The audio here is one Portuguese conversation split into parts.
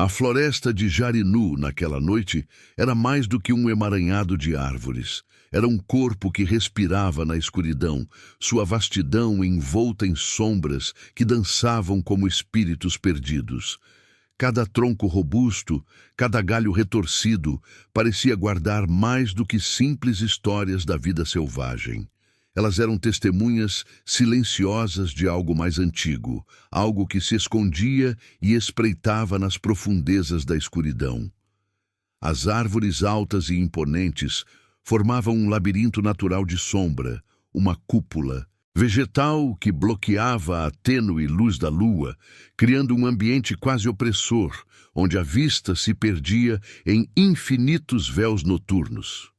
A floresta de Jarinu, naquela noite, era mais do que um emaranhado de árvores. Era um corpo que respirava na escuridão, sua vastidão envolta em sombras que dançavam como espíritos perdidos. Cada tronco robusto, cada galho retorcido, parecia guardar mais do que simples histórias da vida selvagem. Elas eram testemunhas silenciosas de algo mais antigo, algo que se escondia e espreitava nas profundezas da escuridão. As árvores altas e imponentes formavam um labirinto natural de sombra, uma cúpula vegetal que bloqueava a tênue luz da lua, criando um ambiente quase opressor, onde a vista se perdia em infinitos véus noturnos.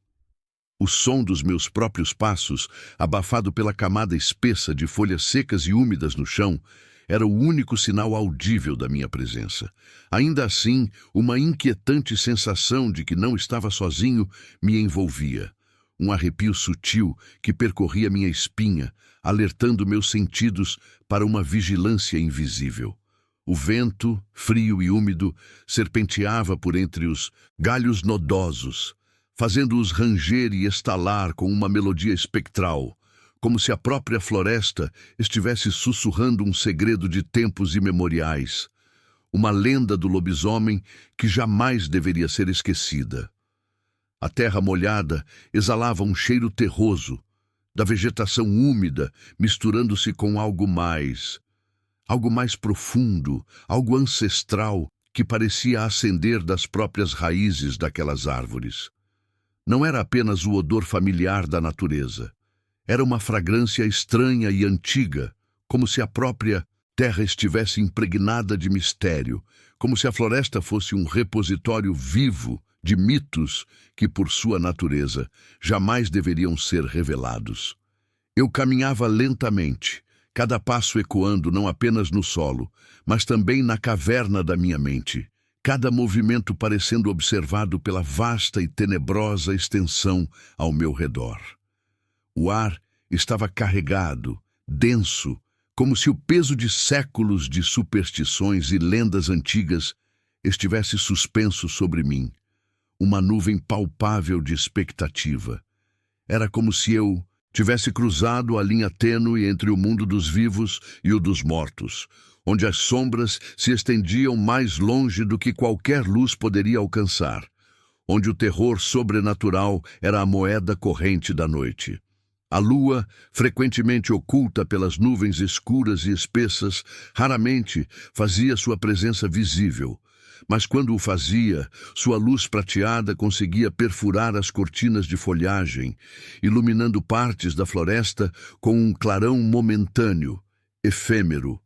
O som dos meus próprios passos, abafado pela camada espessa de folhas secas e úmidas no chão, era o único sinal audível da minha presença. Ainda assim, uma inquietante sensação de que não estava sozinho me envolvia. Um arrepio sutil que percorria minha espinha, alertando meus sentidos para uma vigilância invisível. O vento, frio e úmido, serpenteava por entre os galhos nodosos, fazendo-os ranger e estalar com uma melodia espectral, como se a própria floresta estivesse sussurrando um segredo de tempos imemoriais, uma lenda do lobisomem que jamais deveria ser esquecida. A terra molhada exalava um cheiro terroso, da vegetação úmida misturando-se com algo mais profundo, algo ancestral que parecia ascender das próprias raízes daquelas árvores. Não era apenas o odor familiar da natureza. Era uma fragrância estranha e antiga, como se a própria terra estivesse impregnada de mistério, como se a floresta fosse um repositório vivo de mitos que, por sua natureza, jamais deveriam ser revelados. Eu caminhava lentamente, cada passo ecoando não apenas no solo, mas também na caverna da minha mente, cada movimento parecendo observado pela vasta e tenebrosa extensão ao meu redor. O ar estava carregado, denso, como se o peso de séculos de superstições e lendas antigas estivesse suspenso sobre mim, uma nuvem palpável de expectativa. Era como se eu tivesse cruzado a linha tênue entre o mundo dos vivos e o dos mortos, onde as sombras se estendiam mais longe do que qualquer luz poderia alcançar, onde o terror sobrenatural era a moeda corrente da noite. A lua, frequentemente oculta pelas nuvens escuras e espessas, raramente fazia sua presença visível, mas quando o fazia, sua luz prateada conseguia perfurar as cortinas de folhagem, iluminando partes da floresta com um clarão momentâneo, efêmero.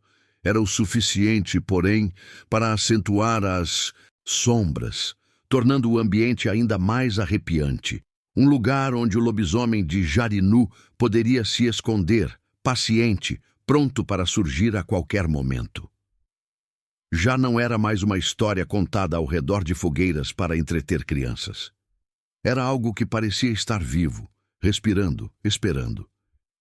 Era o suficiente, porém, para acentuar as sombras, tornando o ambiente ainda mais arrepiante. Um lugar onde o lobisomem de Jarinu poderia se esconder, paciente, pronto para surgir a qualquer momento. Já não era mais uma história contada ao redor de fogueiras para entreter crianças. Era algo que parecia estar vivo, respirando, esperando.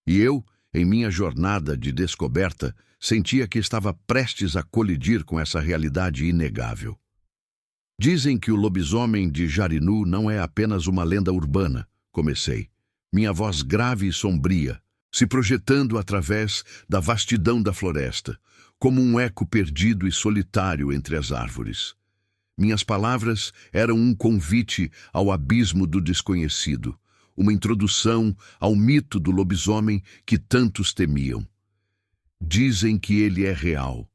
E eu, em minha jornada de descoberta, sentia que estava prestes a colidir com essa realidade inegável. Dizem que o lobisomem de Jarinu não é apenas uma lenda urbana, comecei, minha voz grave e sombria, se projetando através da vastidão da floresta, como um eco perdido e solitário entre as árvores. Minhas palavras eram um convite ao abismo do desconhecido, uma introdução ao mito do lobisomem que tantos temiam. Dizem que ele é real,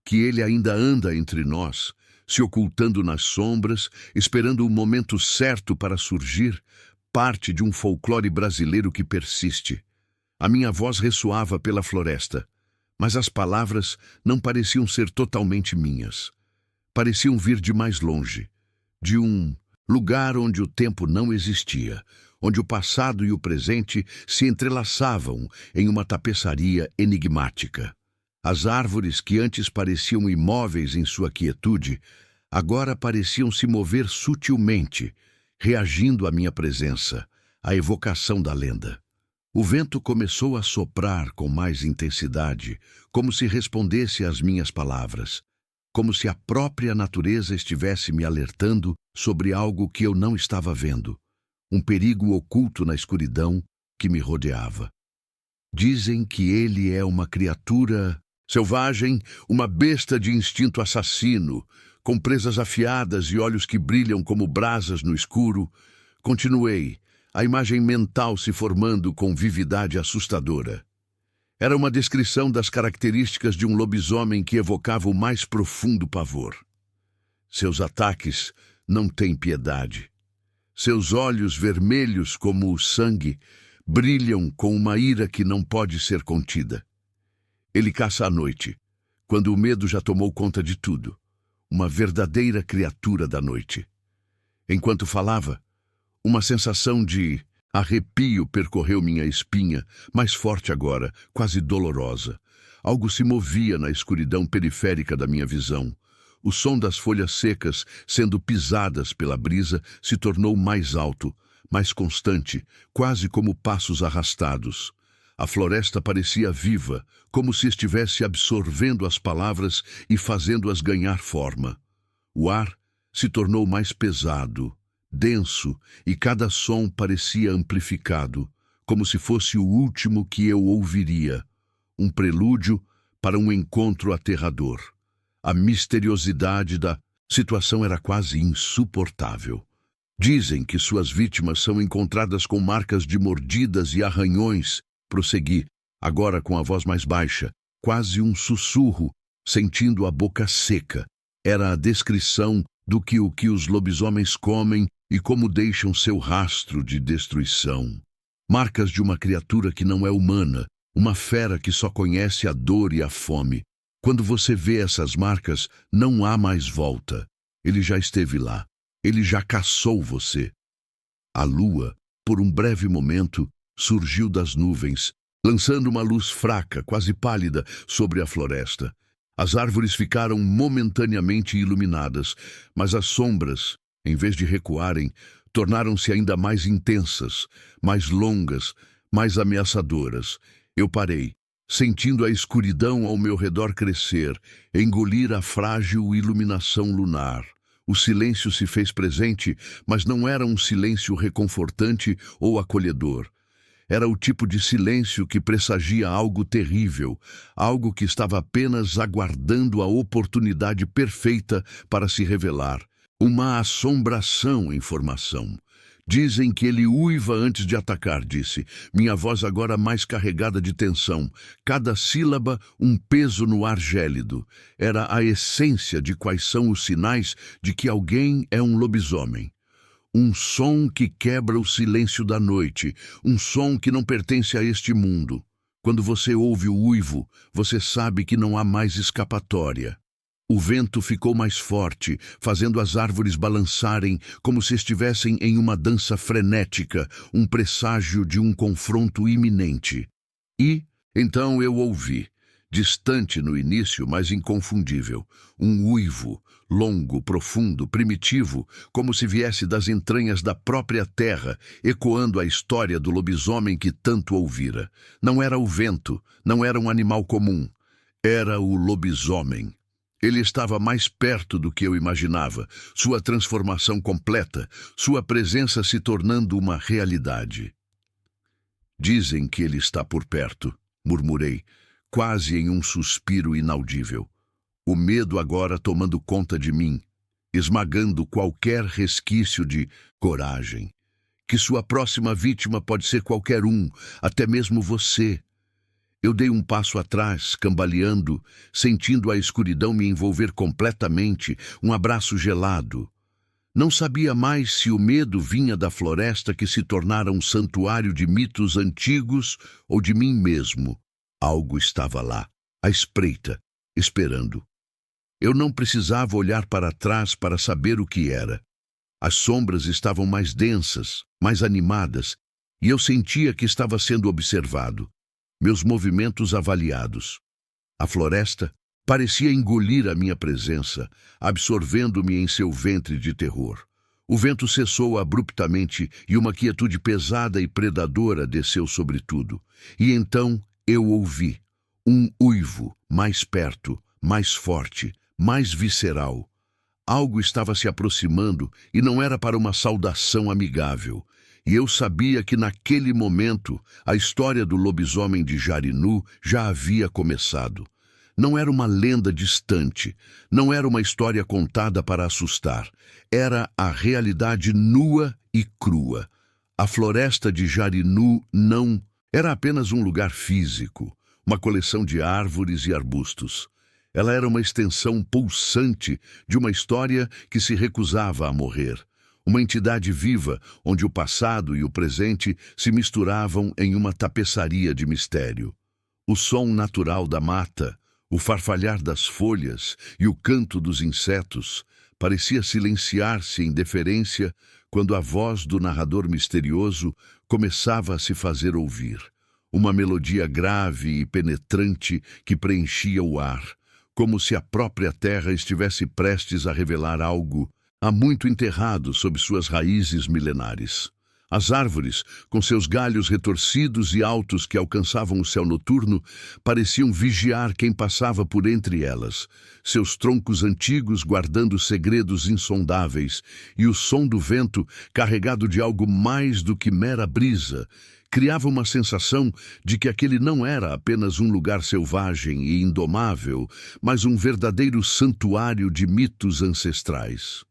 que ele ainda anda entre nós, se ocultando nas sombras, esperando o momento certo para surgir, parte de um folclore brasileiro que persiste. A minha voz ressoava pela floresta, mas as palavras não pareciam ser totalmente minhas. Pareciam vir de mais longe, de um lugar onde o tempo não existia, onde o passado e o presente se entrelaçavam em uma tapeçaria enigmática. As árvores que antes pareciam imóveis em sua quietude, agora pareciam se mover sutilmente, reagindo à minha presença, à evocação da lenda. O vento começou a soprar com mais intensidade, como se respondesse às minhas palavras. como se a própria natureza estivesse me alertando sobre algo que eu não estava vendo, um perigo oculto na escuridão que me rodeava. Dizem que ele é uma criatura selvagem, uma besta de instinto assassino, com presas afiadas e olhos que brilham como brasas no escuro. Continuei, a imagem mental se formando com vividade assustadora. Era uma descrição das características de um lobisomem que evocava o mais profundo pavor. Seus ataques não têm piedade. Seus olhos vermelhos como o sangue brilham com uma ira que não pode ser contida. Ele caça à noite, quando o medo já tomou conta de tudo. Uma verdadeira criatura da noite. Enquanto falava, uma sensação de arrepio percorreu minha espinha, mais forte agora, quase dolorosa. Algo se movia na escuridão periférica da minha visão. O som das folhas secas, sendo pisadas pela brisa, se tornou mais alto, mais constante, quase como passos arrastados. A floresta parecia viva, como se estivesse absorvendo as palavras e fazendo-as ganhar forma. O ar se tornou mais pesado, denso, e cada som parecia amplificado, como se fosse o último que eu ouviria, um prelúdio para um encontro aterrador. A misteriosidade da situação era quase insuportável. Dizem que suas vítimas são encontradas com marcas de mordidas e arranhões. Prossegui, agora com a voz mais baixa, quase um sussurro, sentindo a boca seca. Era a descrição do que os lobisomens comem e como deixam seu rastro de destruição. Marcas de uma criatura que não é humana, uma fera que só conhece a dor e a fome. Quando você vê essas marcas, não há mais volta. Ele já esteve lá. Ele já caçou você. A lua, por um breve momento, surgiu das nuvens, lançando uma luz fraca, quase pálida, sobre a floresta. As árvores ficaram momentaneamente iluminadas, mas as sombras, em vez de recuarem, tornaram-se ainda mais intensas, mais longas, mais ameaçadoras. Eu parei, sentindo a escuridão ao meu redor crescer, engolir a frágil iluminação lunar. O silêncio se fez presente, mas não era um silêncio reconfortante ou acolhedor. Era o tipo de silêncio que pressagia algo terrível, algo que estava apenas aguardando a oportunidade perfeita para se revelar. Uma assombração em formação. Dizem que ele uiva antes de atacar, disse, minha voz agora mais carregada de tensão, cada sílaba um peso no ar gélido. Era a essência de quais são os sinais de que alguém é um lobisomem. Um som que quebra o silêncio da noite, um som que não pertence a este mundo. Quando você ouve o uivo, você sabe que não há mais escapatória. O vento ficou mais forte, fazendo as árvores balançarem como se estivessem em uma dança frenética, um presságio de um confronto iminente. E, então eu ouvi, distante no início, mas inconfundível, um uivo, longo, profundo, primitivo, como se viesse das entranhas da própria terra, ecoando a história do lobisomem que tanto ouvira. Não era o vento, não era um animal comum, era o lobisomem. Ele estava mais perto do que eu imaginava, sua transformação completa, sua presença se tornando uma realidade. Dizem que ele está por perto, murmurei, quase em um suspiro inaudível. O medo agora tomando conta de mim, esmagando qualquer resquício de coragem. Que sua próxima vítima pode ser qualquer um, até mesmo você. Eu dei um passo atrás, cambaleando, sentindo a escuridão me envolver completamente, um abraço gelado. Não sabia mais se o medo vinha da floresta que se tornara um santuário de mitos antigos ou de mim mesmo. Algo estava lá, à espreita, esperando. Eu não precisava olhar para trás para saber o que era. As sombras estavam mais densas, mais animadas, e eu sentia que estava sendo observado. Meus movimentos avaliados. A floresta parecia engolir a minha presença, absorvendo-me em seu ventre de terror. O vento cessou abruptamente e uma quietude pesada e predadora desceu sobre tudo. E então eu ouvi um uivo, mais perto, mais forte, mais visceral. Algo estava se aproximando e não era para uma saudação amigável. E eu sabia que naquele momento a história do lobisomem de Jarinu já havia começado. Não era uma lenda distante, não era uma história contada para assustar. Era a realidade nua e crua. A floresta de Jarinu não era apenas um lugar físico, uma coleção de árvores e arbustos. Ela era uma extensão pulsante de uma história que se recusava a morrer. Uma entidade viva, onde o passado e o presente se misturavam em uma tapeçaria de mistério. O som natural da mata, o farfalhar das folhas e o canto dos insetos parecia silenciar-se em deferência quando a voz do narrador misterioso começava a se fazer ouvir. Uma melodia grave e penetrante que preenchia o ar, como se a própria terra estivesse prestes a revelar algo há muito enterrado sob suas raízes milenares. As árvores, com seus galhos retorcidos e altos que alcançavam o céu noturno, pareciam vigiar quem passava por entre elas, seus troncos antigos guardando segredos insondáveis, e o som do vento, carregado de algo mais do que mera brisa, criava uma sensação de que aquele não era apenas um lugar selvagem e indomável, mas um verdadeiro santuário de mitos ancestrais.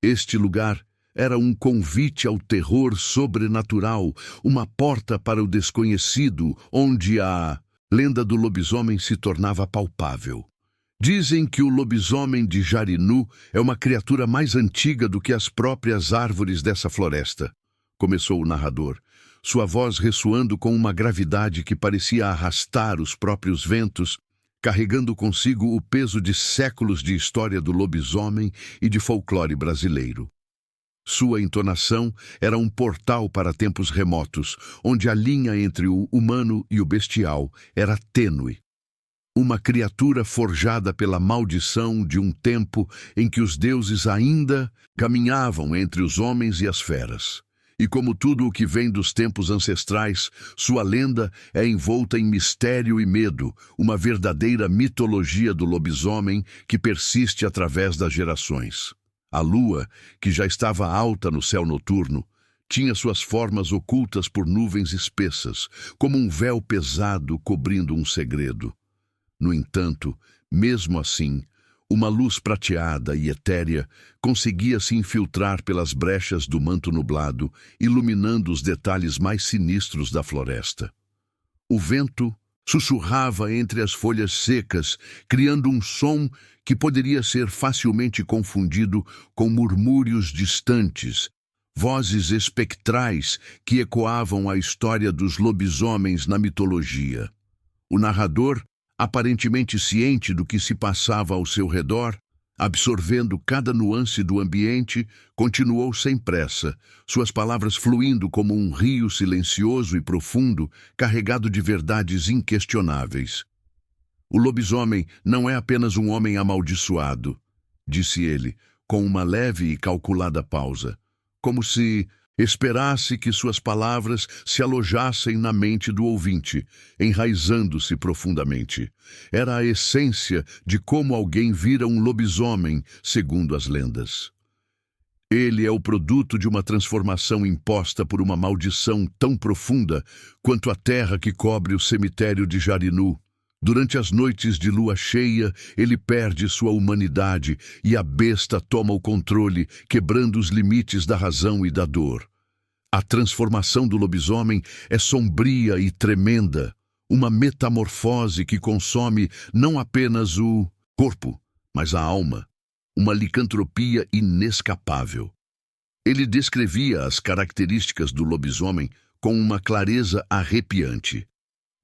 Este lugar era um convite ao terror sobrenatural, uma porta para o desconhecido, onde a lenda do lobisomem se tornava palpável. Dizem que o lobisomem de Jarinu é uma criatura mais antiga do que as próprias árvores dessa floresta, começou o narrador, sua voz ressoando com uma gravidade que parecia arrastar os próprios ventos, carregando consigo o peso de séculos de história do lobisomem e de folclore brasileiro. Sua entonação era um portal para tempos remotos, onde a linha entre o humano e o bestial era tênue. Uma criatura forjada pela maldição de um tempo em que os deuses ainda caminhavam entre os homens e as feras. E como tudo o que vem dos tempos ancestrais, sua lenda é envolta em mistério e medo, uma verdadeira mitologia do lobisomem que persiste através das gerações. A lua, que já estava alta no céu noturno, tinha suas formas ocultas por nuvens espessas, como um véu pesado cobrindo um segredo. No entanto, mesmo assim, uma luz prateada e etérea conseguia se infiltrar pelas brechas do manto nublado, iluminando os detalhes mais sinistros da floresta. O vento sussurrava entre as folhas secas, criando um som que poderia ser facilmente confundido com murmúrios distantes, vozes espectrais que ecoavam a história dos lobisomens na mitologia. O narrador, aparentemente ciente do que se passava ao seu redor, absorvendo cada nuance do ambiente, continuou sem pressa, suas palavras fluindo como um rio silencioso e profundo, carregado de verdades inquestionáveis. O lobisomem não é apenas um homem amaldiçoado, disse ele, com uma leve e calculada pausa, como se esperasse que suas palavras se alojassem na mente do ouvinte, enraizando-se profundamente. Era a essência de como alguém vira um lobisomem, segundo as lendas. Ele é o produto de uma transformação imposta por uma maldição tão profunda quanto a terra que cobre o cemitério de Jarinu. Durante as noites de lua cheia, ele perde sua humanidade e a besta toma o controle, quebrando os limites da razão e da dor. A transformação do lobisomem é sombria e tremenda, uma metamorfose que consome não apenas o corpo, mas a alma, uma licantropia inescapável. Ele descrevia as características do lobisomem com uma clareza arrepiante.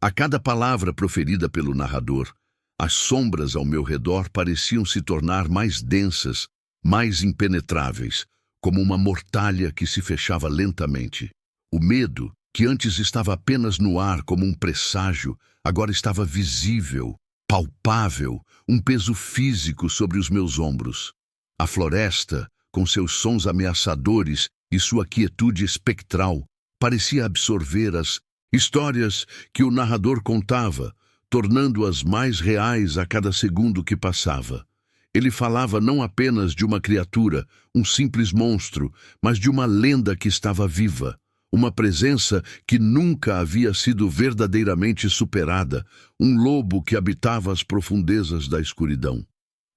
A cada palavra proferida pelo narrador, as sombras ao meu redor pareciam se tornar mais densas, mais impenetráveis, como uma mortalha que se fechava lentamente. O medo, que antes estava apenas no ar como um presságio, agora estava visível, palpável, um peso físico sobre os meus ombros. A floresta, com seus sons ameaçadores e sua quietude espectral, parecia absorver as histórias que o narrador contava, tornando-as mais reais a cada segundo que passava. Ele falava não apenas de uma criatura, um simples monstro, mas de uma lenda que estava viva. Uma presença que nunca havia sido verdadeiramente superada, um lobo que habitava as profundezas da escuridão.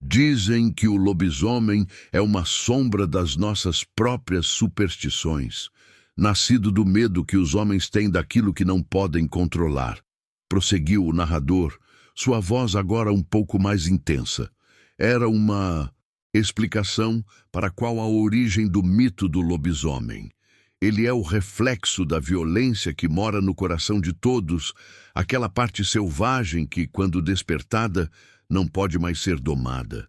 Dizem que o lobisomem é uma sombra das nossas próprias superstições, nascido do medo que os homens têm daquilo que não podem controlar. Prosseguiu o narrador, sua voz agora um pouco mais intensa. Era uma explicação para qual a origem do mito do lobisomem. Ele é o reflexo da violência que mora no coração de todos, aquela parte selvagem que, quando despertada, não pode mais ser domada.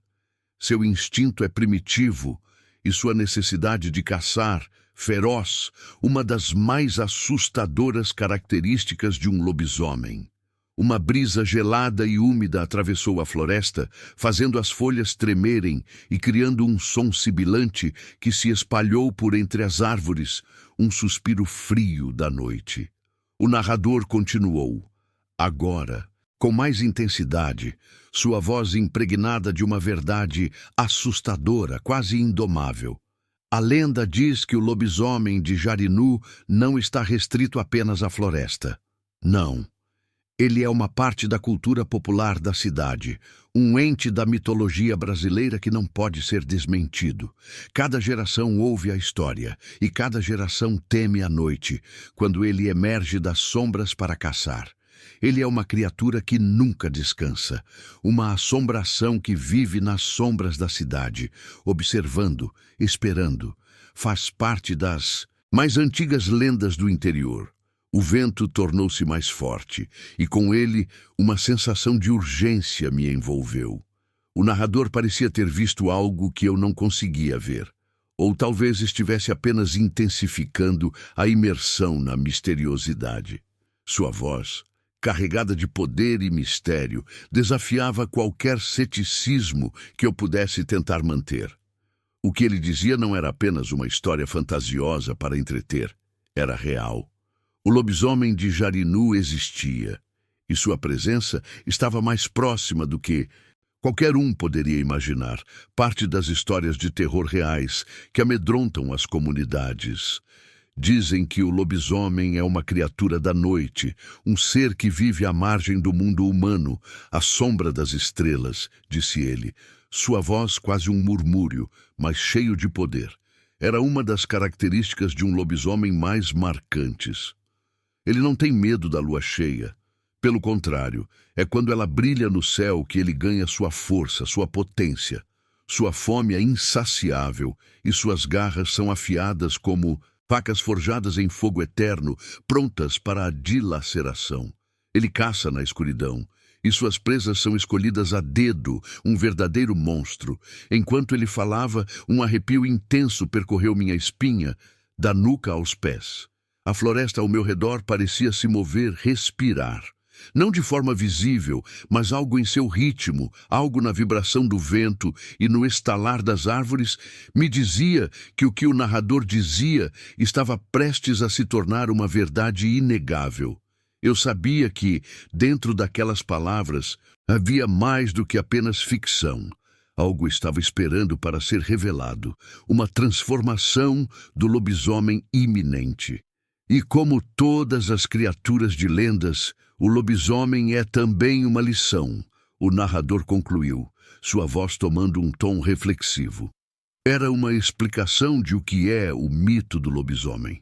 Seu instinto é primitivo e sua necessidade de caçar, feroz, uma das mais assustadoras características de um lobisomem. Uma brisa gelada e úmida atravessou a floresta, fazendo as folhas tremerem e criando um som sibilante que se espalhou por entre as árvores, um suspiro frio da noite. O narrador continuou. Agora, com mais intensidade, sua voz impregnada de uma verdade assustadora, quase indomável. A lenda diz que o lobisomem de Jarinu não está restrito apenas à floresta. Não. Ele é uma parte da cultura popular da cidade, um ente da mitologia brasileira que não pode ser desmentido. Cada geração ouve a história e cada geração teme a noite, quando ele emerge das sombras para caçar. Ele é uma criatura que nunca descansa, uma assombração que vive nas sombras da cidade, observando, esperando. Faz parte das mais antigas lendas do interior. O vento tornou-se mais forte, e com ele uma sensação de urgência me envolveu. O narrador parecia ter visto algo que eu não conseguia ver, ou talvez estivesse apenas intensificando a imersão na misteriosidade. Sua voz, carregada de poder e mistério, desafiava qualquer ceticismo que eu pudesse tentar manter. O que ele dizia não era apenas uma história fantasiosa para entreter, era real. O lobisomem de Jarinu existia, e sua presença estava mais próxima do que qualquer um poderia imaginar, parte das histórias de terror reais que amedrontam as comunidades. Dizem que o lobisomem é uma criatura da noite, um ser que vive à margem do mundo humano, à sombra das estrelas, disse ele, sua voz quase um murmúrio, mas cheio de poder. Era uma das características de um lobisomem mais marcantes. Ele não tem medo da lua cheia. Pelo contrário, é quando ela brilha no céu que ele ganha sua força, sua potência. Sua fome é insaciável e suas garras são afiadas como facas forjadas em fogo eterno, prontas para a dilaceração. Ele caça na escuridão, e suas presas são escolhidas a dedo, um verdadeiro monstro. Enquanto ele falava, um arrepio intenso percorreu minha espinha, da nuca aos pés. A floresta ao meu redor parecia se mover, respirar. Não de forma visível, mas algo em seu ritmo, algo na vibração do vento e no estalar das árvores, me dizia que o que o narrador dizia estava prestes a se tornar uma verdade inegável. Eu sabia que, dentro daquelas palavras, havia mais do que apenas ficção. Algo estava esperando para ser revelado, uma transformação do lobisomem iminente. E como todas as criaturas de lendas, o lobisomem é também uma lição, o narrador concluiu, sua voz tomando um tom reflexivo. Era uma explicação de o que é o mito do lobisomem.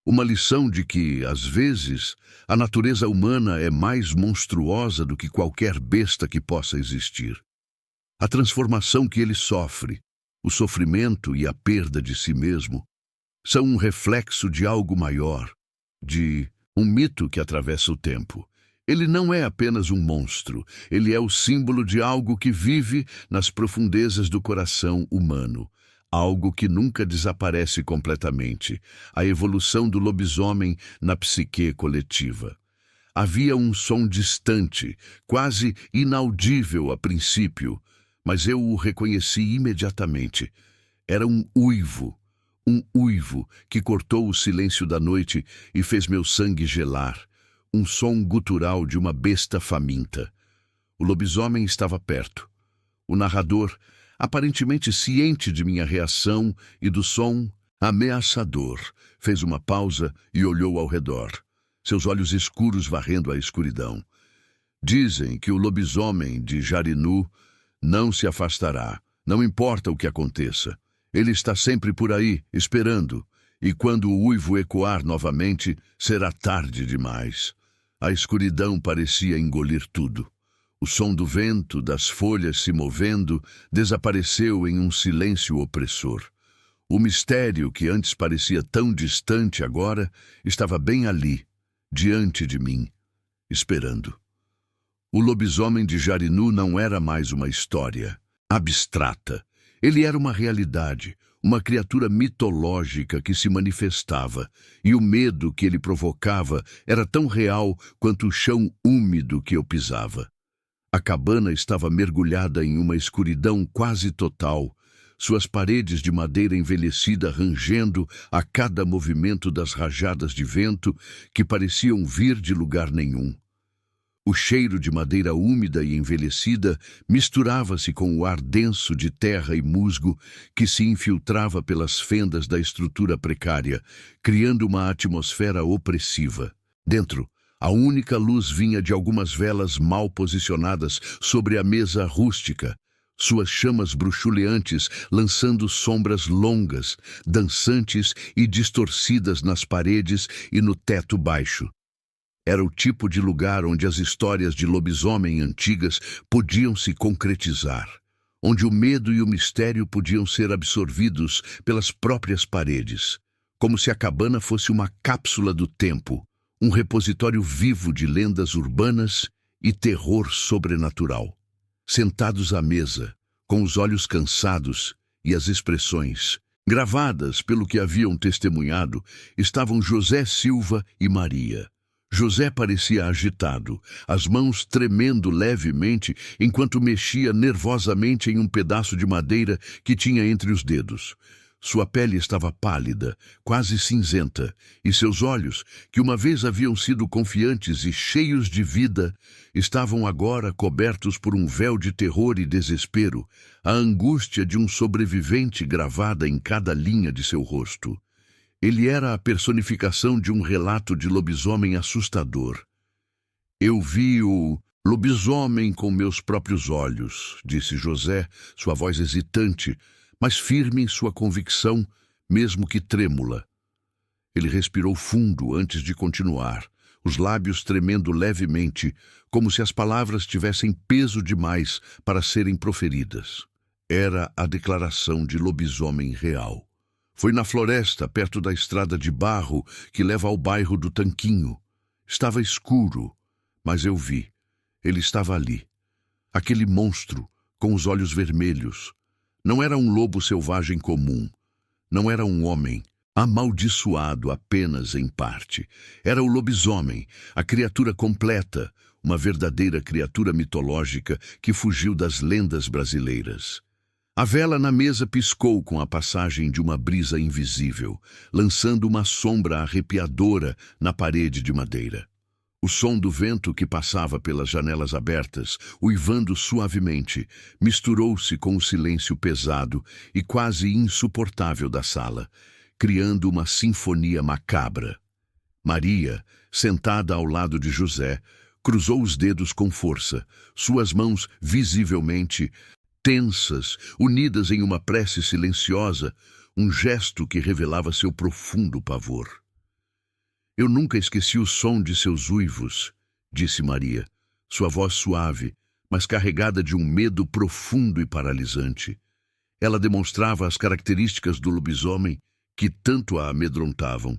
Uma lição de que, às vezes, a natureza humana é mais monstruosa do que qualquer besta que possa existir. A transformação que ele sofre, o sofrimento e a perda de si mesmo, são um reflexo de algo maior, de um mito que atravessa o tempo. Ele não é apenas um monstro, ele é o símbolo de algo que vive nas profundezas do coração humano, algo que nunca desaparece completamente, a evolução do lobisomem na psique coletiva. Havia um som distante, quase inaudível a princípio, mas eu o reconheci imediatamente. Era um uivo que cortou o silêncio da noite e fez meu sangue gelar, um som gutural de uma besta faminta. O lobisomem estava perto. O narrador, aparentemente ciente de minha reação e do som ameaçador, fez uma pausa e olhou ao redor, seus olhos escuros varrendo a escuridão. Dizem que o lobisomem de Jarinu não se afastará, não importa o que aconteça. Ele está sempre por aí, esperando, e quando o uivo ecoar novamente, será tarde demais. A escuridão parecia engolir tudo. O som do vento, das folhas se movendo, desapareceu em um silêncio opressor. O mistério que antes parecia tão distante agora estava bem ali, diante de mim, esperando. O lobisomem de Jarinu não era mais uma história abstrata. Ele era uma realidade, uma criatura mitológica que se manifestava, e o medo que ele provocava era tão real quanto o chão úmido que eu pisava. A cabana estava mergulhada em uma escuridão quase total, suas paredes de madeira envelhecida rangendo a cada movimento das rajadas de vento que pareciam vir de lugar nenhum. O cheiro de madeira úmida e envelhecida misturava-se com o ar denso de terra e musgo que se infiltrava pelas fendas da estrutura precária, criando uma atmosfera opressiva. Dentro, a única luz vinha de algumas velas mal posicionadas sobre a mesa rústica, suas chamas bruxuleantes lançando sombras longas, dançantes e distorcidas nas paredes e no teto baixo. Era o tipo de lugar onde as histórias de lobisomem antigas podiam se concretizar, onde o medo e o mistério podiam ser absorvidos pelas próprias paredes, como se a cabana fosse uma cápsula do tempo, um repositório vivo de lendas urbanas e terror sobrenatural. Sentados à mesa, com os olhos cansados e as expressões gravadas pelo que haviam testemunhado, estavam José Silva e Maria. José parecia agitado, as mãos tremendo levemente enquanto mexia nervosamente em um pedaço de madeira que tinha entre os dedos. Sua pele estava pálida, quase cinzenta, e seus olhos, que uma vez haviam sido confiantes e cheios de vida, estavam agora cobertos por um véu de terror e desespero, a angústia de um sobrevivente gravada em cada linha de seu rosto. Ele era a personificação de um relato de lobisomem assustador. Eu vi o lobisomem com meus próprios olhos, disse José, sua voz hesitante, mas firme em sua convicção, mesmo que trêmula. Ele respirou fundo antes de continuar, os lábios tremendo levemente, como se as palavras tivessem peso demais para serem proferidas. Era a declaração de lobisomem real. Foi na floresta, perto da estrada de barro que leva ao bairro do Tanquinho. Estava escuro, mas eu vi. Ele estava ali. Aquele monstro, com os olhos vermelhos. Não era um lobo selvagem comum. Não era um homem, amaldiçoado apenas em parte. Era o lobisomem, a criatura completa, uma verdadeira criatura mitológica que fugiu das lendas brasileiras. A vela na mesa piscou com a passagem de uma brisa invisível, lançando uma sombra arrepiadora na parede de madeira. O som do vento que passava pelas janelas abertas, uivando suavemente, misturou-se com o silêncio pesado e quase insuportável da sala, criando uma sinfonia macabra. Maria, sentada ao lado de José, cruzou os dedos com força, suas mãos visivelmente tensas, unidas em uma prece silenciosa, um gesto que revelava seu profundo pavor. Eu nunca esqueci o som de seus uivos, disse Maria, sua voz suave, mas carregada de um medo profundo e paralisante. Ela demonstrava as características do lobisomem que tanto a amedrontavam.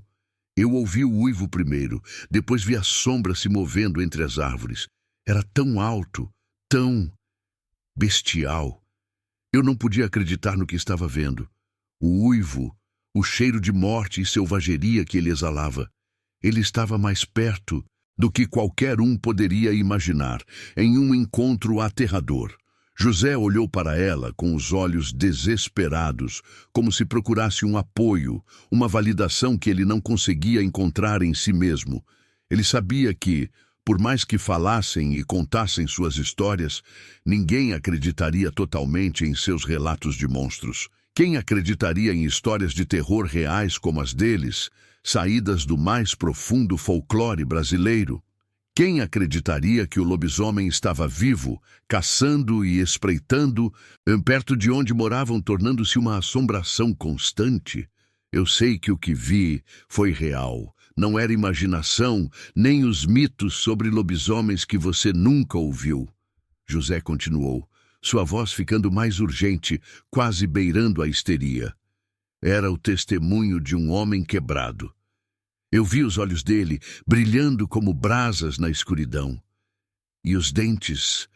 Eu ouvi o uivo primeiro, depois vi a sombra se movendo entre as árvores. Era tão alto, tão bestial. Eu não podia acreditar no que estava vendo. O uivo, o cheiro de morte e selvageria que ele exalava. Ele estava mais perto do que qualquer um poderia imaginar, em um encontro aterrador. José olhou para ela com os olhos desesperados, como se procurasse um apoio, uma validação que ele não conseguia encontrar em si mesmo. Ele sabia que, Por mais que falassem e contassem suas histórias, ninguém acreditaria totalmente em seus relatos de monstros. Quem acreditaria em histórias de terror reais como as deles, saídas do mais profundo folclore brasileiro? Quem acreditaria que o lobisomem estava vivo, caçando e espreitando, perto de onde moravam, tornando-se uma assombração constante? Eu sei que o que vi foi real. Não era imaginação, nem os mitos sobre lobisomens que você nunca ouviu. José continuou, sua voz ficando mais urgente, quase beirando a histeria. Era o testemunho de um homem quebrado. Eu vi os olhos dele brilhando como brasas na escuridão. E os dentes.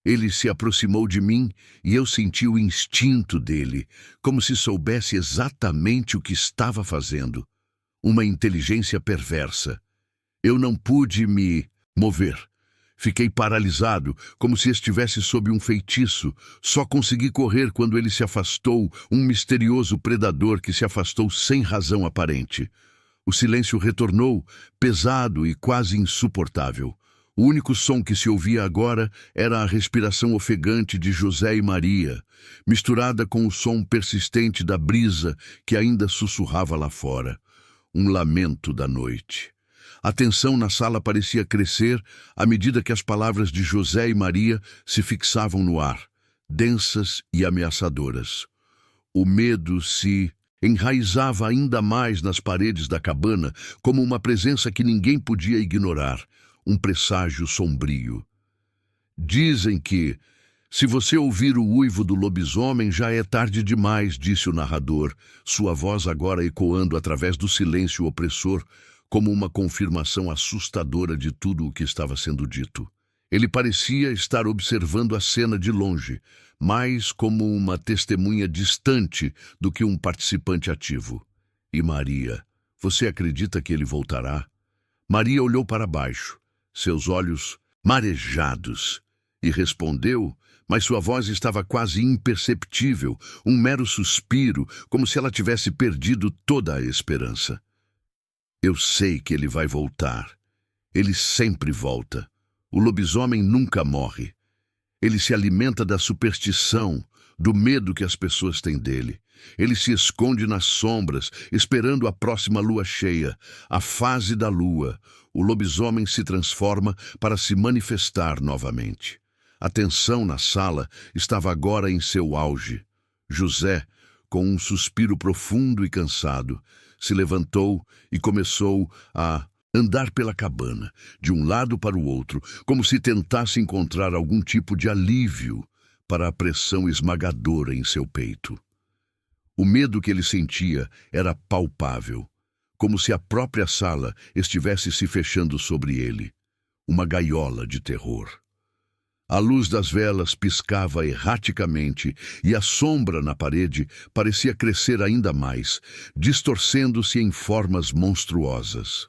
Ele se aproximou de mim e eu senti o instinto dele, como se soubesse exatamente o que estava fazendo. Uma inteligência perversa. Eu não pude me mover. Fiquei paralisado, como se estivesse sob um feitiço. Só consegui correr quando ele se afastou, um misterioso predador que se afastou sem razão aparente. O silêncio retornou, pesado e quase insuportável. O único som que se ouvia agora era a respiração ofegante de José e Maria, misturada com o som persistente da brisa que ainda sussurrava lá fora. Um lamento da noite. A tensão na sala parecia crescer à medida que as palavras de José e Maria se fixavam no ar, densas e ameaçadoras. O medo se enraizava ainda mais nas paredes da cabana, como uma presença que ninguém podia ignorar, um presságio sombrio. Dizem que, se você ouvir o uivo do lobisomem, já é tarde demais, disse o narrador, sua voz agora ecoando através do silêncio opressor, como uma confirmação assustadora de tudo o que estava sendo dito. Ele parecia estar observando a cena de longe, mais como uma testemunha distante do que um participante ativo. E Maria, você acredita que ele voltará? Maria olhou para baixo, seus olhos marejados, e respondeu, mas sua voz estava quase imperceptível, um mero suspiro, como se ela tivesse perdido toda a esperança. Eu sei que ele vai voltar. Ele sempre volta. O lobisomem nunca morre. Ele se alimenta da superstição, do medo que as pessoas têm dele. Ele se esconde nas sombras, esperando a próxima lua cheia, a fase da lua. O lobisomem se transforma para se manifestar novamente. A tensão na sala estava agora em seu auge. José, com um suspiro profundo e cansado, se levantou e começou a andar pela cabana, de um lado para o outro, como se tentasse encontrar algum tipo de alívio para a pressão esmagadora em seu peito. O medo que ele sentia era palpável, como se a própria sala estivesse se fechando sobre ele, uma gaiola de terror. A luz das velas piscava erraticamente e a sombra na parede parecia crescer ainda mais, distorcendo-se em formas monstruosas.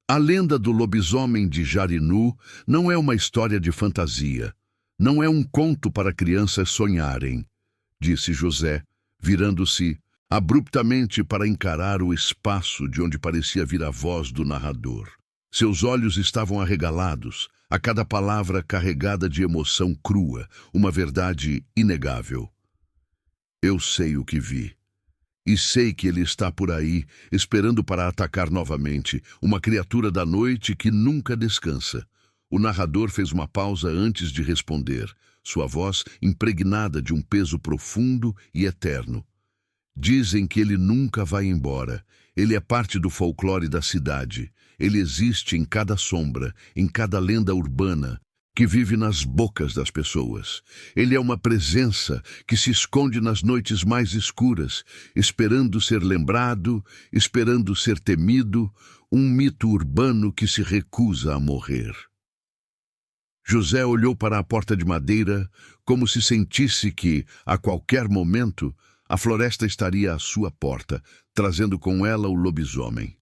A lenda do lobisomem de Jarinu não é uma história de fantasia, não é um conto para crianças sonharem, disse José, virando-se abruptamente para encarar o espaço de onde parecia vir a voz do narrador. Seus olhos estavam arregalados, a cada palavra carregada de emoção crua, uma verdade inegável. Eu sei o que vi. E sei que ele está por aí, esperando para atacar novamente, uma criatura da noite que nunca descansa. O narrador fez uma pausa antes de responder, sua voz impregnada de um peso profundo e eterno. Dizem que ele nunca vai embora. Ele é parte do folclore da cidade. Ele existe em cada sombra, em cada lenda urbana, que vive nas bocas das pessoas. Ele é uma presença que se esconde nas noites mais escuras, esperando ser lembrado, esperando ser temido, um mito urbano que se recusa a morrer. José olhou para a porta de madeira, como se sentisse que, a qualquer momento, a floresta estaria à sua porta, trazendo com ela o lobisomem.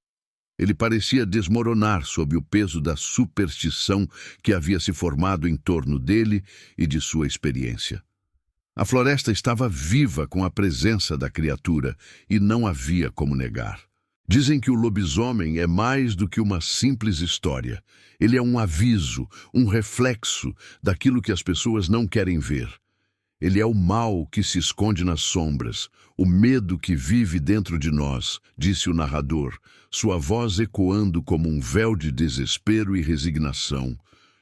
Ele parecia desmoronar sob o peso da superstição que havia se formado em torno dele e de sua experiência. A floresta estava viva com a presença da criatura e não havia como negar. Dizem que o lobisomem é mais do que uma simples história. Ele é um aviso, um reflexo daquilo que as pessoas não querem ver. Ele é o mal que se esconde nas sombras, o medo que vive dentro de nós, disse o narrador, sua voz ecoando como um véu de desespero e resignação.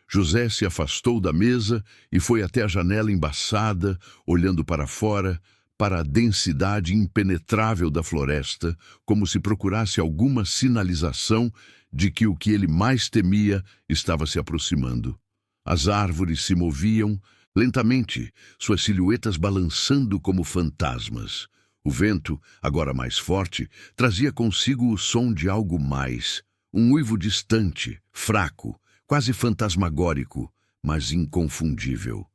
José se afastou da mesa e foi até a janela embaçada, olhando para fora, para a densidade impenetrável da floresta, como se procurasse alguma sinalização de que o que ele mais temia estava se aproximando. As árvores se moviam lentamente, suas silhuetas balançando como fantasmas. O vento, agora mais forte, trazia consigo o som de algo mais, um uivo distante, fraco, quase fantasmagórico, mas inconfundível.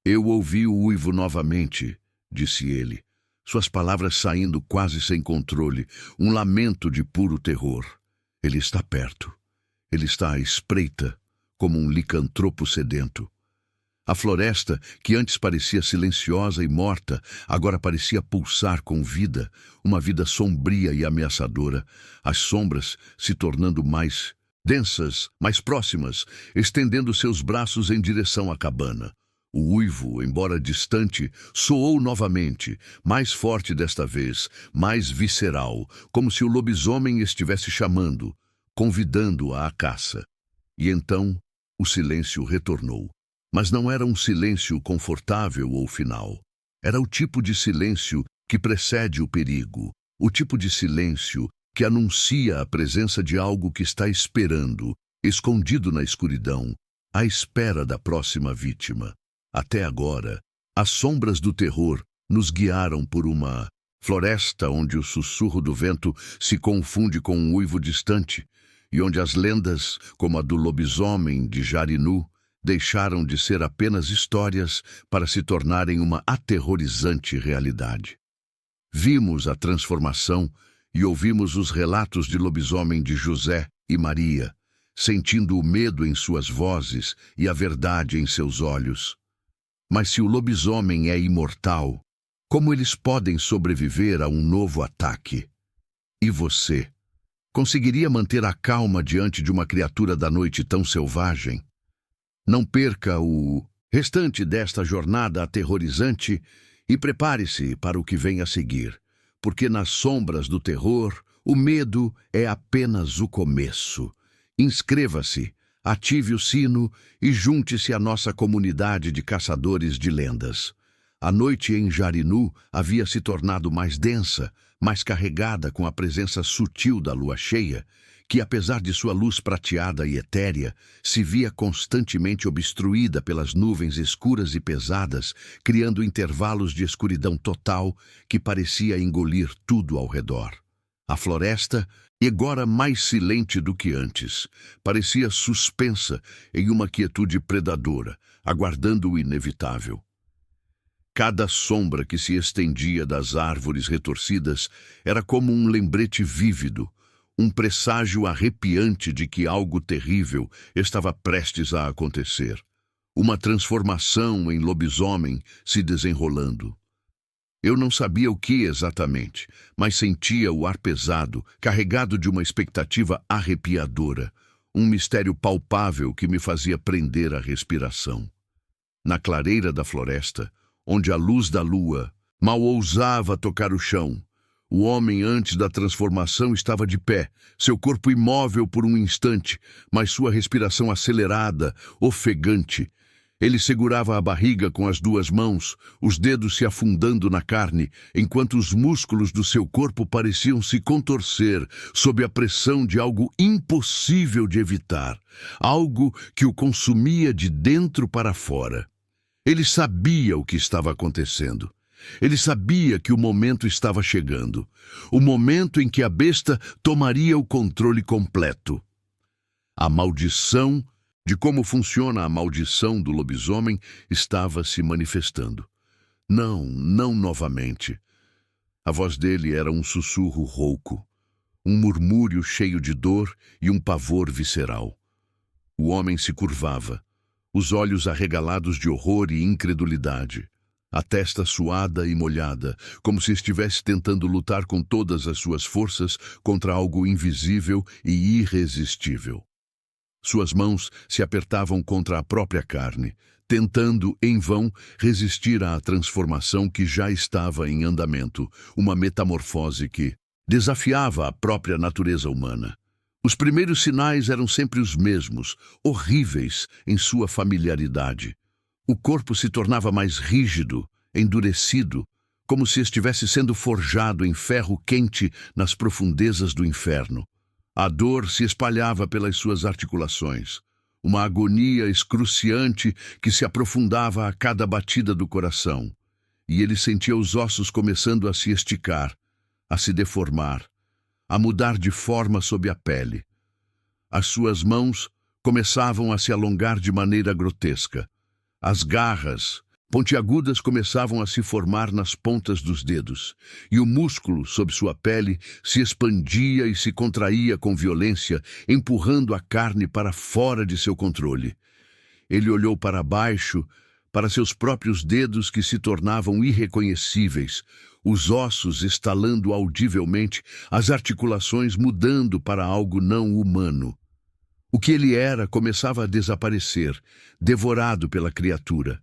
Eu ouvi o uivo novamente, disse ele, suas palavras saindo quase sem controle, um lamento de puro terror. Ele está perto. Ele está à espreita, como um licantropo sedento. A floresta, que antes parecia silenciosa e morta, agora parecia pulsar com vida, uma vida sombria e ameaçadora, as sombras se tornando mais densas, mais próximas, estendendo seus braços em direção à cabana. O uivo, embora distante, soou novamente, mais forte desta vez, mais visceral, como se o lobisomem estivesse chamando, convidando-o à caça. E então o silêncio retornou. Mas não era um silêncio confortável ou final. Era o tipo de silêncio que precede o perigo, o tipo de silêncio que anuncia a presença de algo que está esperando, escondido na escuridão, à espera da próxima vítima. Até agora, as sombras do terror nos guiaram por uma floresta onde o sussurro do vento se confunde com um uivo distante, e onde as lendas, como a do lobisomem de Jarinu, deixaram de ser apenas histórias para se tornarem uma aterrorizante realidade. Vimos a transformação e ouvimos os relatos de lobisomem de José e Maria, sentindo o medo em suas vozes e a verdade em seus olhos. Mas se o lobisomem é imortal, como eles podem sobreviver a um novo ataque? E você? Conseguiria manter a calma diante de uma criatura da noite tão selvagem? Não perca o restante desta jornada aterrorizante e prepare-se para o que vem a seguir, porque nas sombras do terror, o medo é apenas o começo. Inscreva-se, ative o sino e junte-se à nossa comunidade de caçadores de lendas. A noite em Jarinu havia se tornado mais densa, mais carregada com a presença sutil da lua cheia, que, apesar de sua luz prateada e etérea, se via constantemente obstruída pelas nuvens escuras e pesadas, criando intervalos de escuridão total que parecia engolir tudo ao redor. A floresta, agora mais silente do que antes, parecia suspensa em uma quietude predadora, aguardando o inevitável. Cada sombra que se estendia das árvores retorcidas era como um lembrete vívido, um presságio arrepiante de que algo terrível estava prestes a acontecer. Uma transformação em lobisomem se desenrolando. Eu não sabia o que exatamente, mas sentia o ar pesado, carregado de uma expectativa arrepiadora, um mistério palpável que me fazia prender a respiração. Na clareira da floresta, onde a luz da lua mal ousava tocar o chão, o homem antes da transformação estava de pé, seu corpo imóvel por um instante, mas sua respiração acelerada, ofegante. Ele segurava a barriga com as duas mãos, os dedos se afundando na carne, enquanto os músculos do seu corpo pareciam se contorcer sob a pressão de algo impossível de evitar, algo que o consumia de dentro para fora. Ele sabia o que estava acontecendo. Ele sabia que o momento estava chegando, o momento em que a besta tomaria o controle completo. A maldição, de como funciona a maldição do lobisomem, estava se manifestando. Não novamente. A voz dele era um sussurro rouco, um murmúrio cheio de dor e um pavor visceral. O homem se curvava, os olhos arregalados de horror e incredulidade. a testa suada e molhada, como se estivesse tentando lutar com todas as suas forças contra algo invisível e irresistível. Suas mãos se apertavam contra a própria carne, tentando, em vão, resistir à transformação que já estava em andamento, uma metamorfose que desafiava a própria natureza humana. Os primeiros sinais eram sempre os mesmos, horríveis em sua familiaridade. O corpo se tornava mais rígido, endurecido, como se estivesse sendo forjado em ferro quente nas profundezas do inferno. A dor se espalhava pelas suas articulações, uma agonia excruciante que se aprofundava a cada batida do coração, e ele sentia os ossos começando a se esticar, a se deformar, a mudar de forma sob a pele. As suas mãos começavam a se alongar de maneira grotesca. As garras pontiagudas começavam a se formar nas pontas dos dedos, e o músculo sob sua pele se expandia e se contraía com violência, empurrando a carne para fora de seu controle. Ele olhou para baixo, para seus próprios dedos que se tornavam irreconhecíveis, os ossos estalando audivelmente, as articulações mudando para algo não humano. O que ele era começava a desaparecer, devorado pela criatura.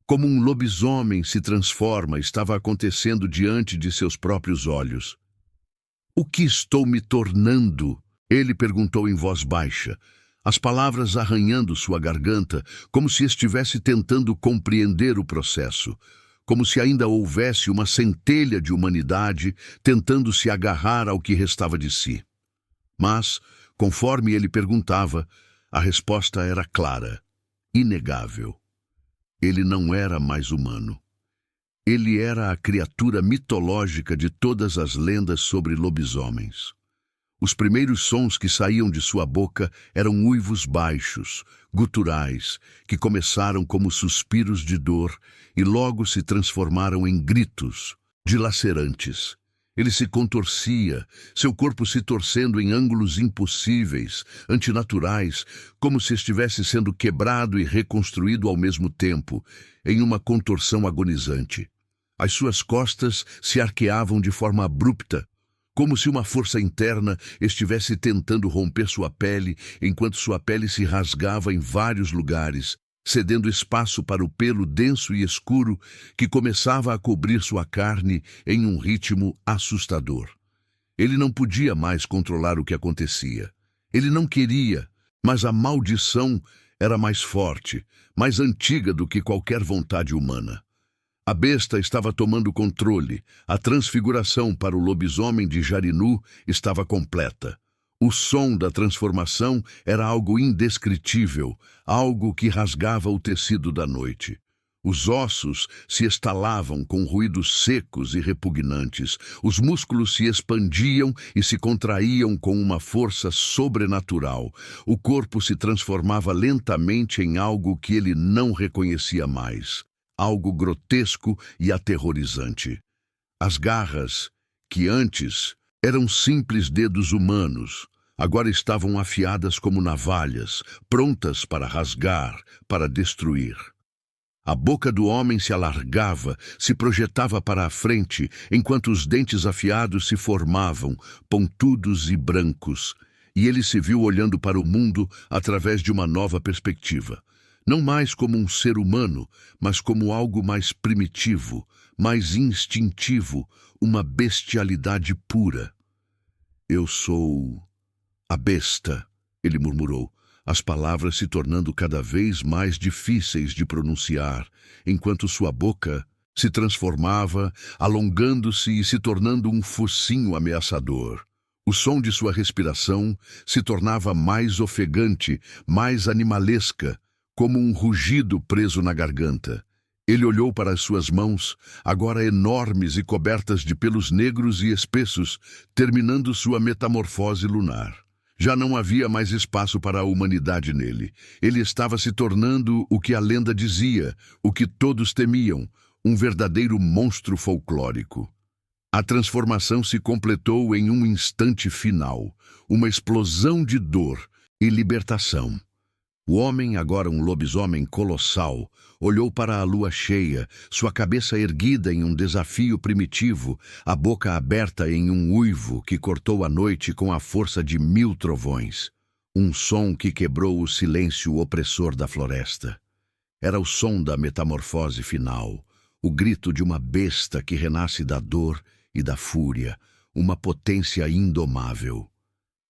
Como um lobisomem se transforma, estava acontecendo diante de seus próprios olhos. "O que estou me tornando?" ele perguntou em voz baixa, as palavras arranhando sua garganta, como se estivesse tentando compreender o processo, como se ainda houvesse uma centelha de humanidade tentando se agarrar ao que restava de si. Mas, conforme ele perguntava, a resposta era clara, inegável. Ele não era mais humano. Ele era a criatura mitológica de todas as lendas sobre lobisomens. Os primeiros sons que saíam de sua boca eram uivos baixos, guturais, que começaram como suspiros de dor e logo se transformaram em gritos dilacerantes. Ele se contorcia, seu corpo se torcendo em ângulos impossíveis, antinaturais, como se estivesse sendo quebrado e reconstruído ao mesmo tempo, em uma contorção agonizante. As suas costas se arqueavam de forma abrupta, como se uma força interna estivesse tentando romper sua pele, enquanto sua pele se rasgava em vários lugares, cedendo espaço para o pelo denso e escuro que começava a cobrir sua carne em um ritmo assustador. Ele não podia mais controlar o que acontecia. Ele não queria, mas a maldição era mais forte, mais antiga do que qualquer vontade humana. A besta estava tomando controle, a transfiguração para o lobisomem de Jarinu estava completa. O som da transformação era algo indescritível, algo que rasgava o tecido da noite. Os ossos se estalavam com ruídos secos e repugnantes, os músculos se expandiam e se contraíam com uma força sobrenatural. O corpo se transformava lentamente em algo que ele não reconhecia mais, algo grotesco e aterrorizante. As garras, que antes eram simples dedos humanos, agora estavam afiadas como navalhas, prontas para rasgar, para destruir. A boca do homem se alargava, se projetava para a frente, enquanto os dentes afiados se formavam, pontudos e brancos, e ele se viu olhando para o mundo através de uma nova perspectiva. Não mais como um ser humano, mas como algo mais primitivo, mais instintivo, uma bestialidade pura. "Eu sou a besta", ele murmurou, as palavras se tornando cada vez mais difíceis de pronunciar, enquanto sua boca se transformava, alongando-se e se tornando um focinho ameaçador. O som de sua respiração se tornava mais ofegante, mais animalesca, como um rugido preso na garganta. Ele olhou para as suas mãos, agora enormes e cobertas de pelos negros e espessos, terminando sua metamorfose lunar. Já não havia mais espaço para a humanidade nele. Ele estava se tornando o que a lenda dizia, o que todos temiam, um verdadeiro monstro folclórico. A transformação se completou em um instante final, uma explosão de dor e libertação. O homem, agora um lobisomem colossal, olhou para a lua cheia, sua cabeça erguida em um desafio primitivo, a boca aberta em um uivo que cortou a noite com a força de 1000 trovões. Um som que quebrou o silêncio opressor da floresta. Era o som da metamorfose final, o grito de uma besta que renasce da dor e da fúria, uma potência indomável.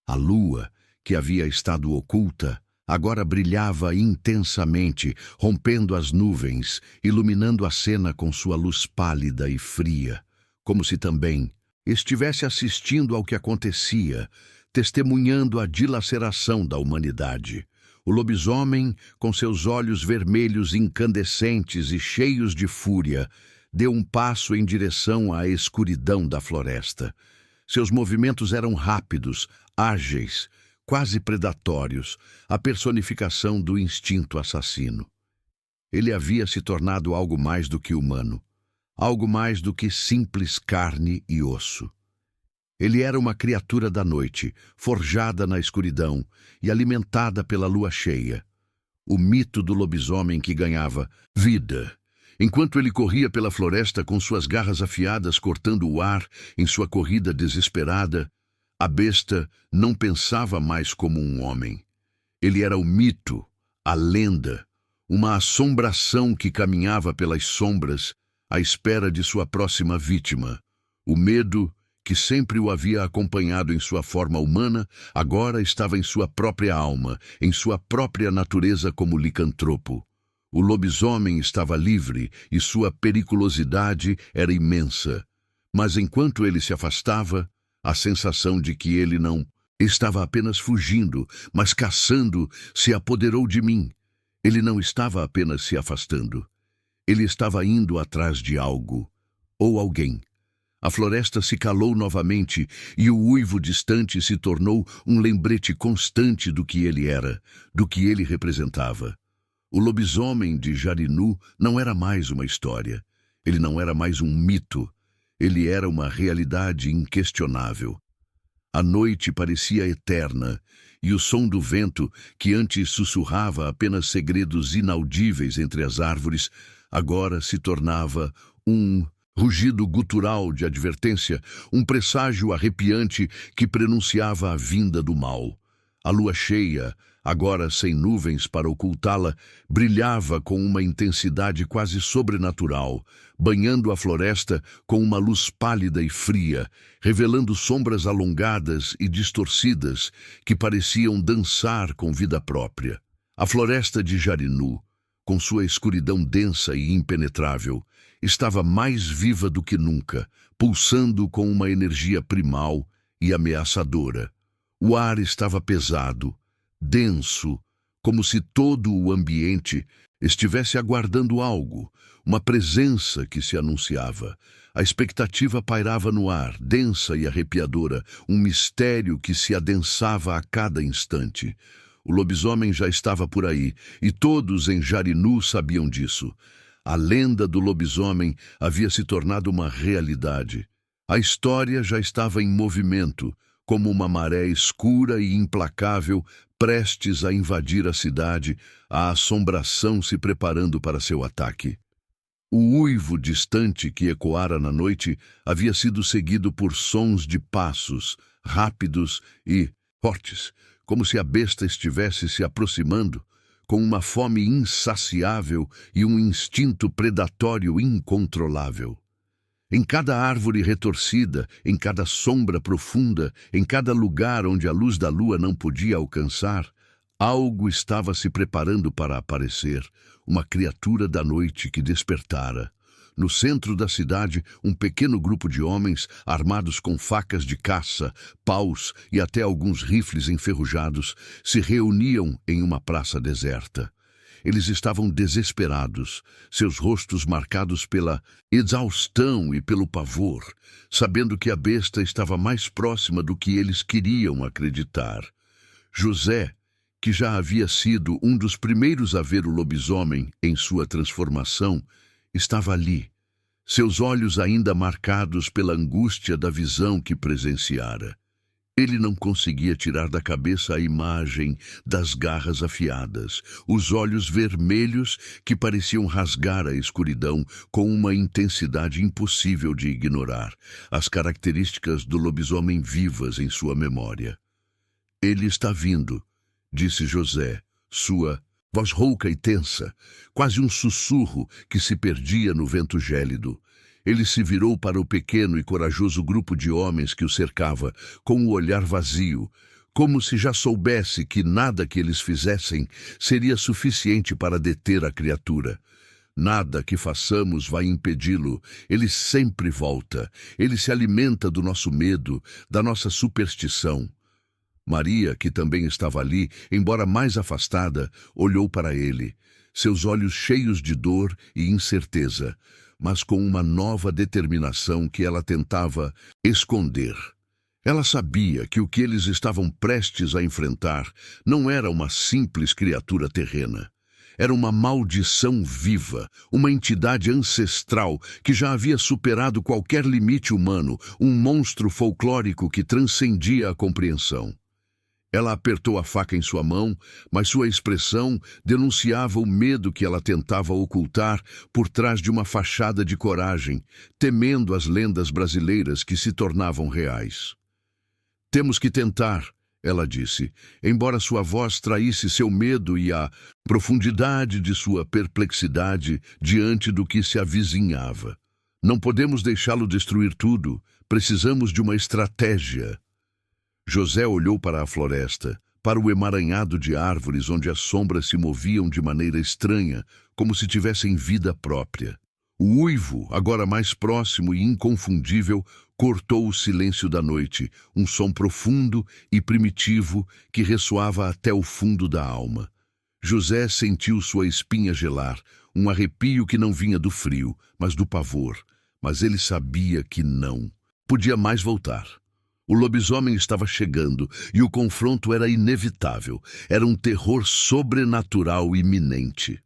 A lua, que havia estado oculta, agora brilhava intensamente, rompendo as nuvens, iluminando a cena com sua luz pálida e fria, como se também estivesse assistindo ao que acontecia, testemunhando a dilaceração da humanidade. O lobisomem, com seus olhos vermelhos incandescentes e cheios de fúria, deu um passo em direção à escuridão da floresta. Seus movimentos eram rápidos, ágeis, quase predatórios, a personificação do instinto assassino. Ele havia se tornado algo mais do que humano, algo mais do que simples carne e osso. Ele era uma criatura da noite, forjada na escuridão e alimentada pela lua cheia. O mito do lobisomem que ganhava vida. Enquanto ele corria pela floresta com suas garras afiadas cortando o ar em sua corrida desesperada, a besta não pensava mais como um homem. Ele era o mito, a lenda, uma assombração que caminhava pelas sombras à espera de sua próxima vítima. O medo, que sempre o havia acompanhado em sua forma humana, agora estava em sua própria alma, em sua própria natureza como licantropo. O lobisomem estava livre e sua periculosidade era imensa. Mas enquanto ele se afastava, a sensação de que ele não estava apenas fugindo, mas caçando, se apoderou de mim. Ele não estava apenas se afastando. Ele estava indo atrás de algo, ou alguém. A floresta se calou novamente e o uivo distante se tornou um lembrete constante do que ele era, do que ele representava. O lobisomem de Jarinu não era mais uma história. Ele não era mais um mito. Ele era uma realidade inquestionável. A noite parecia eterna, e o som do vento, que antes sussurrava apenas segredos inaudíveis entre as árvores, agora se tornava um rugido gutural de advertência, um presságio arrepiante que prenunciava a vinda do mal. A lua cheia, agora sem nuvens para ocultá-la, brilhava com uma intensidade quase sobrenatural, banhando a floresta com uma luz pálida e fria, revelando sombras alongadas e distorcidas que pareciam dançar com vida própria. A floresta de Jarinu, com sua escuridão densa e impenetrável, estava mais viva do que nunca, pulsando com uma energia primal e ameaçadora. O ar estava pesado, denso, como se todo o ambiente estivesse aguardando algo, uma presença que se anunciava. A expectativa pairava no ar, densa e arrepiadora, um mistério que se adensava a cada instante. O lobisomem já estava por aí, e todos em Jarinu sabiam disso. A lenda do lobisomem havia se tornado uma realidade. A história já estava em movimento, como uma maré escura e implacável, prestes a invadir a cidade, a assombração se preparando para seu ataque. O uivo distante que ecoara na noite havia sido seguido por sons de passos, rápidos e fortes, como se a besta estivesse se aproximando, com uma fome insaciável e um instinto predatório incontrolável. Em cada árvore retorcida, em cada sombra profunda, em cada lugar onde a luz da lua não podia alcançar, algo estava se preparando para aparecer, uma criatura da noite que despertara. No centro da cidade, um pequeno grupo de homens, armados com facas de caça, paus e até alguns rifles enferrujados, se reuniam em uma praça deserta. Eles estavam desesperados, seus rostos marcados pela exaustão e pelo pavor, sabendo que a besta estava mais próxima do que eles queriam acreditar. José, que já havia sido um dos primeiros a ver o lobisomem em sua transformação, estava ali, seus olhos ainda marcados pela angústia da visão que presenciara. Ele não conseguia tirar da cabeça a imagem das garras afiadas, os olhos vermelhos que pareciam rasgar a escuridão com uma intensidade impossível de ignorar, as características do lobisomem vivas em sua memória. "Ele está vindo", disse José, sua voz rouca e tensa, quase um sussurro que se perdia no vento gélido. Ele se virou para o pequeno e corajoso grupo de homens que o cercava, com o olhar vazio, como se já soubesse que nada que eles fizessem seria suficiente para deter a criatura. "Nada que façamos vai impedi-lo. Ele sempre volta. Ele se alimenta do nosso medo, da nossa superstição." Maria, que também estava ali, embora mais afastada, olhou para ele, seus olhos cheios de dor e incerteza, mas com uma nova determinação que ela tentava esconder. Ela sabia que o que eles estavam prestes a enfrentar não era uma simples criatura terrena. Era uma maldição viva, uma entidade ancestral que já havia superado qualquer limite humano, um monstro folclórico que transcendia a compreensão. Ela apertou a faca em sua mão, mas sua expressão denunciava o medo que ela tentava ocultar por trás de uma fachada de coragem, temendo as lendas brasileiras que se tornavam reais. "Temos que tentar", ela disse, embora sua voz traísse seu medo e a profundidade de sua perplexidade diante do que se avizinhava. "Não podemos deixá-lo destruir tudo. Precisamos de uma estratégia." José olhou para a floresta, para o emaranhado de árvores onde as sombras se moviam de maneira estranha, como se tivessem vida própria. O uivo, agora mais próximo e inconfundível, cortou o silêncio da noite, um som profundo e primitivo que ressoava até o fundo da alma. José sentiu sua espinha gelar, um arrepio que não vinha do frio, mas do pavor. Mas ele sabia que não podia mais voltar. O lobisomem estava chegando e o confronto era inevitável. Era um terror sobrenatural iminente.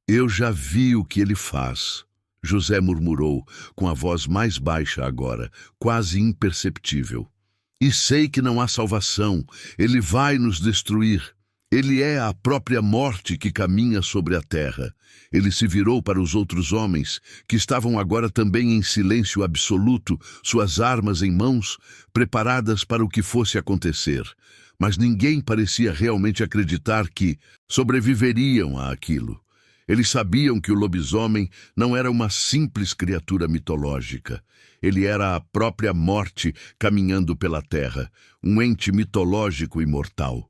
"Eu já vi o que ele faz", José murmurou, com a voz mais baixa agora, quase imperceptível. "E sei que não há salvação. Ele vai nos destruir. Ele é a própria morte que caminha sobre a terra." Ele se virou para os outros homens, que estavam agora também em silêncio absoluto, suas armas em mãos, preparadas para o que fosse acontecer. Mas ninguém parecia realmente acreditar que sobreviveriam a aquilo. Eles sabiam que o lobisomem não era uma simples criatura mitológica. Ele era a própria morte caminhando pela terra, um ente mitológico e mortal.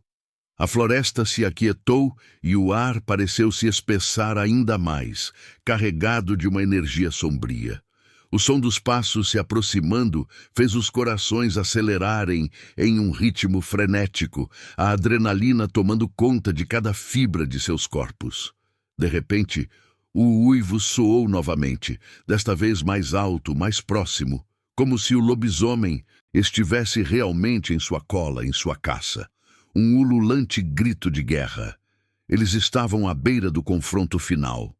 A floresta se aquietou e o ar pareceu se espessar ainda mais, carregado de uma energia sombria. O som dos passos se aproximando fez os corações acelerarem em um ritmo frenético, a adrenalina tomando conta de cada fibra de seus corpos. De repente, o uivo soou novamente, desta vez mais alto, mais próximo, como se o lobisomem estivesse realmente em sua cola, em sua caça. Um ululante grito de guerra. Eles estavam à beira do confronto final.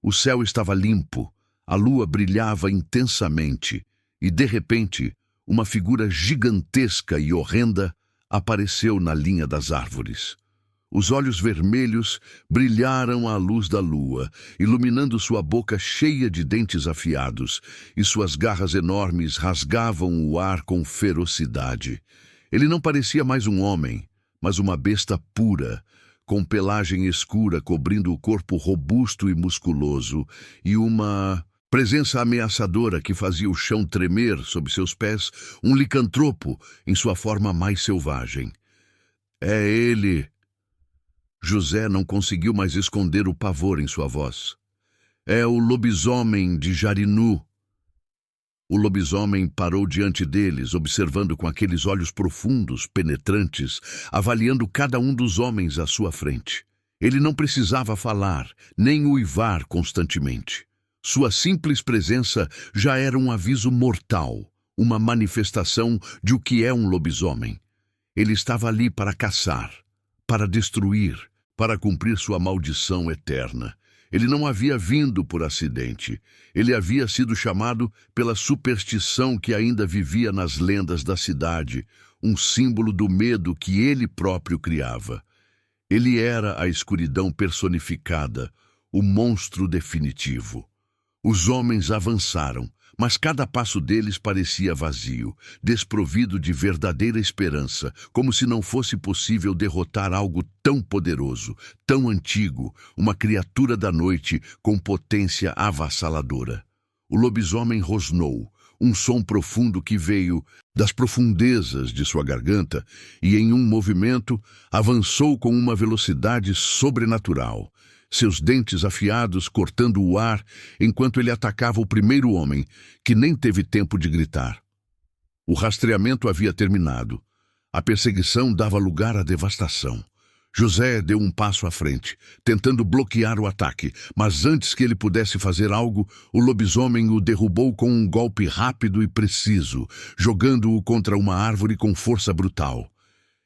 O céu estava limpo, a lua brilhava intensamente e, de repente, uma figura gigantesca e horrenda apareceu na linha das árvores. Os olhos vermelhos brilharam à luz da lua, iluminando sua boca cheia de dentes afiados, e suas garras enormes rasgavam o ar com ferocidade. Ele não parecia mais um homem, mas uma besta pura, com pelagem escura cobrindo o corpo robusto e musculoso, e uma presença ameaçadora que fazia o chão tremer sob seus pés, um licantropo em sua forma mais selvagem. "É ele!" José não conseguiu mais esconder o pavor em sua voz. "É o lobisomem de Jarinu." O lobisomem parou diante deles, observando com aqueles olhos profundos, penetrantes, avaliando cada um dos homens à sua frente. Ele não precisava falar, nem uivar constantemente. Sua simples presença já era um aviso mortal, uma manifestação de o que é um lobisomem. Ele estava ali para caçar, para destruir, para cumprir sua maldição eterna. Ele não havia vindo por acidente. Ele havia sido chamado pela superstição que ainda vivia nas lendas da cidade, um símbolo do medo que ele próprio criava. Ele era a escuridão personificada, o monstro definitivo. Os homens avançaram, mas cada passo deles parecia vazio, desprovido de verdadeira esperança, como se não fosse possível derrotar algo tão poderoso, tão antigo, uma criatura da noite com potência avassaladora. O lobisomem rosnou, um som profundo que veio das profundezas de sua garganta e, em um movimento, avançou com uma velocidade sobrenatural, seus dentes afiados cortando o ar enquanto ele atacava o primeiro homem, que nem teve tempo de gritar. O rastreamento havia terminado. A perseguição dava lugar à devastação. José deu um passo à frente, tentando bloquear o ataque, mas antes que ele pudesse fazer algo, o lobisomem o derrubou com um golpe rápido e preciso, jogando-o contra uma árvore com força brutal.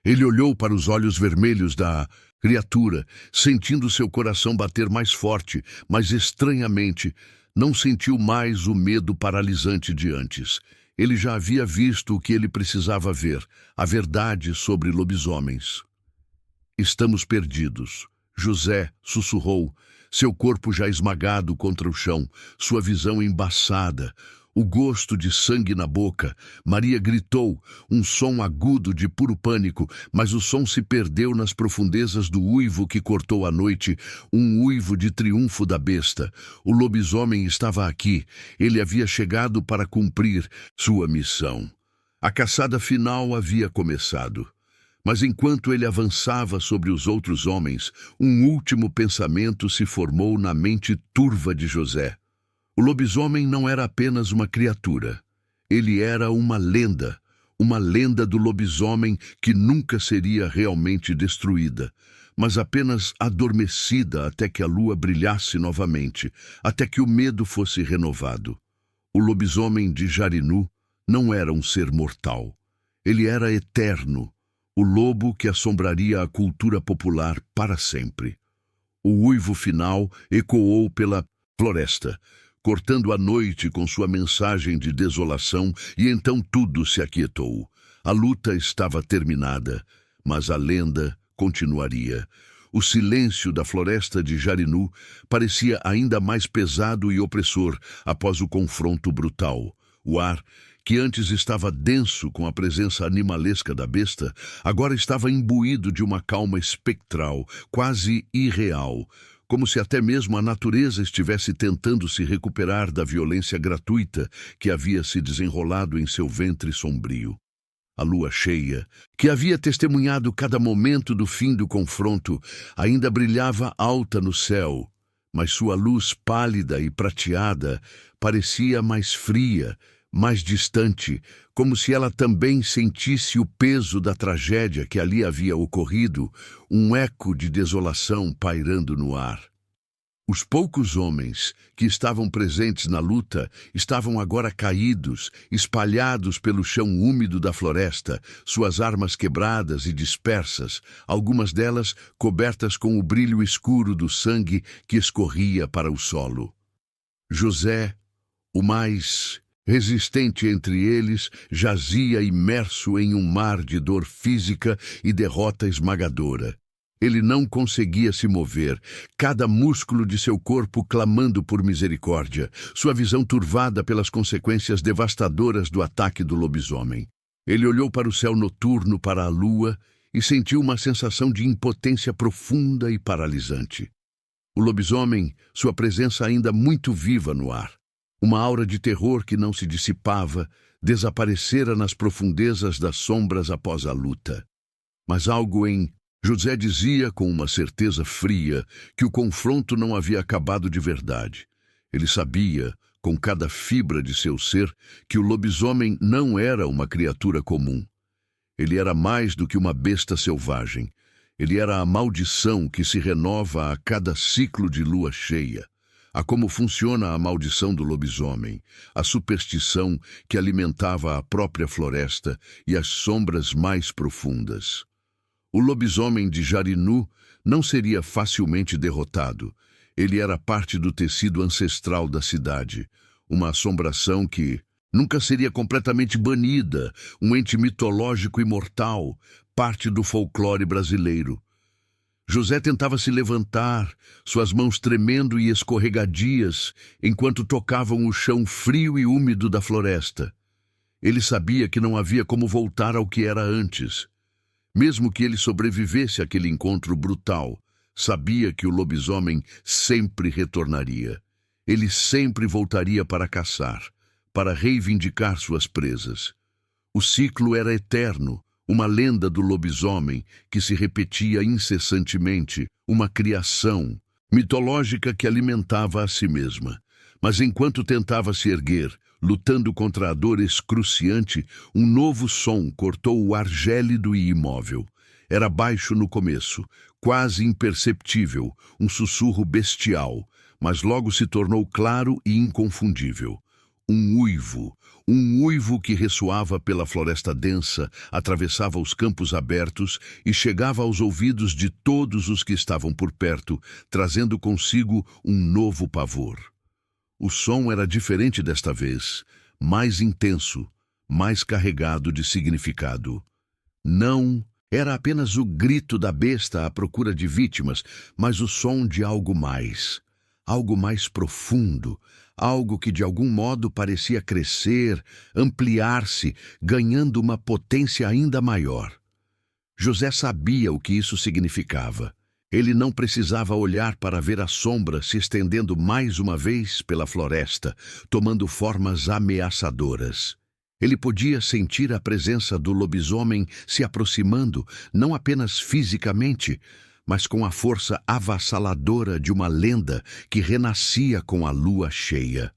Ele olhou para os olhos vermelhos da criatura, sentindo seu coração bater mais forte, mas estranhamente não sentiu mais o medo paralisante de antes. Ele já havia visto o que ele precisava ver, a verdade sobre lobisomens. Estamos perdidos, José sussurrou, seu corpo já esmagado contra o chão, sua visão embaçada, o gosto de sangue na boca. Maria gritou, um som agudo de puro pânico, mas o som se perdeu nas profundezas do uivo que cortou a noite, um uivo de triunfo da besta. O lobisomem estava aqui, ele havia chegado para cumprir sua missão. A caçada final havia começado. Mas enquanto ele avançava sobre os outros homens, um último pensamento se formou na mente turva de José. O lobisomem não era apenas uma criatura. Ele era uma lenda do lobisomem que nunca seria realmente destruída, mas apenas adormecida até que a lua brilhasse novamente, até que o medo fosse renovado. O lobisomem de Jarinu não era um ser mortal. Ele era eterno, o lobo que assombraria a cultura popular para sempre. O uivo final ecoou pela floresta, cortando a noite com sua mensagem de desolação, e então tudo se aquietou. A luta estava terminada, mas a lenda continuaria. O silêncio da floresta de Jarinu parecia ainda mais pesado e opressor após o confronto brutal. O ar, que antes estava denso com a presença animalesca da besta, agora estava imbuído de uma calma espectral, quase irreal, como se até mesmo a natureza estivesse tentando se recuperar da violência gratuita que havia se desenrolado em seu ventre sombrio. A lua cheia, que havia testemunhado cada momento do fim do confronto, ainda brilhava alta no céu, mas sua luz pálida e prateada parecia mais fria, mais distante, como se ela também sentisse o peso da tragédia que ali havia ocorrido, um eco de desolação pairando no ar. Os poucos homens que estavam presentes na luta estavam agora caídos, espalhados pelo chão úmido da floresta, suas armas quebradas e dispersas, algumas delas cobertas com o brilho escuro do sangue que escorria para o solo. José, o mais resistente entre eles, jazia imerso em um mar de dor física e derrota esmagadora. Ele não conseguia se mover, cada músculo de seu corpo clamando por misericórdia, sua visão turvada pelas consequências devastadoras do ataque do lobisomem. Ele olhou para o céu noturno, para a lua, e sentiu uma sensação de impotência profunda e paralisante. O lobisomem, sua presença ainda muito viva no ar. Uma aura de terror que não se dissipava, desaparecera nas profundezas das sombras após a luta. Mas algo em José dizia com uma certeza fria que o confronto não havia acabado de verdade. Ele sabia, com cada fibra de seu ser, que o lobisomem não era uma criatura comum. Ele era mais do que uma besta selvagem. Ele era a maldição que se renova a cada ciclo de lua cheia. A como funciona a maldição do lobisomem, a superstição que alimentava a própria floresta e as sombras mais profundas. O lobisomem de Jarinu não seria facilmente derrotado. Ele era parte do tecido ancestral da cidade, uma assombração que, Nunca seria completamente banida, um ente mitológico imortal, parte do folclore brasileiro. José tentava se levantar, suas mãos tremendo e escorregadias, enquanto tocavam o chão frio e úmido da floresta. Ele sabia que não havia como voltar ao que era antes. Mesmo que ele sobrevivesse àquele encontro brutal, sabia que o lobisomem sempre retornaria. Ele sempre voltaria para caçar, para reivindicar suas presas. O ciclo era eterno, uma lenda do lobisomem que se repetia incessantemente, uma criação mitológica que alimentava a si mesma. Mas enquanto tentava se erguer, lutando contra a dor excruciante, um novo som cortou o ar gélido e imóvel. Era baixo no começo, quase imperceptível, um sussurro bestial, mas logo se tornou claro e inconfundível. Um uivo que ressoava pela floresta densa, atravessava os campos abertos e chegava aos ouvidos de todos os que estavam por perto, trazendo consigo um novo pavor. O som era diferente desta vez, mais intenso, mais carregado de significado. Não era apenas o grito da besta à procura de vítimas, mas o som de algo mais profundo, algo que de algum modo parecia crescer, ampliar-se, ganhando uma potência ainda maior. José sabia o que isso significava. Ele não precisava olhar para ver a sombra se estendendo mais uma vez pela floresta, tomando formas ameaçadoras. Ele podia sentir a presença do lobisomem se aproximando, não apenas fisicamente, mas com a força avassaladora de uma lenda que renascia com a lua cheia.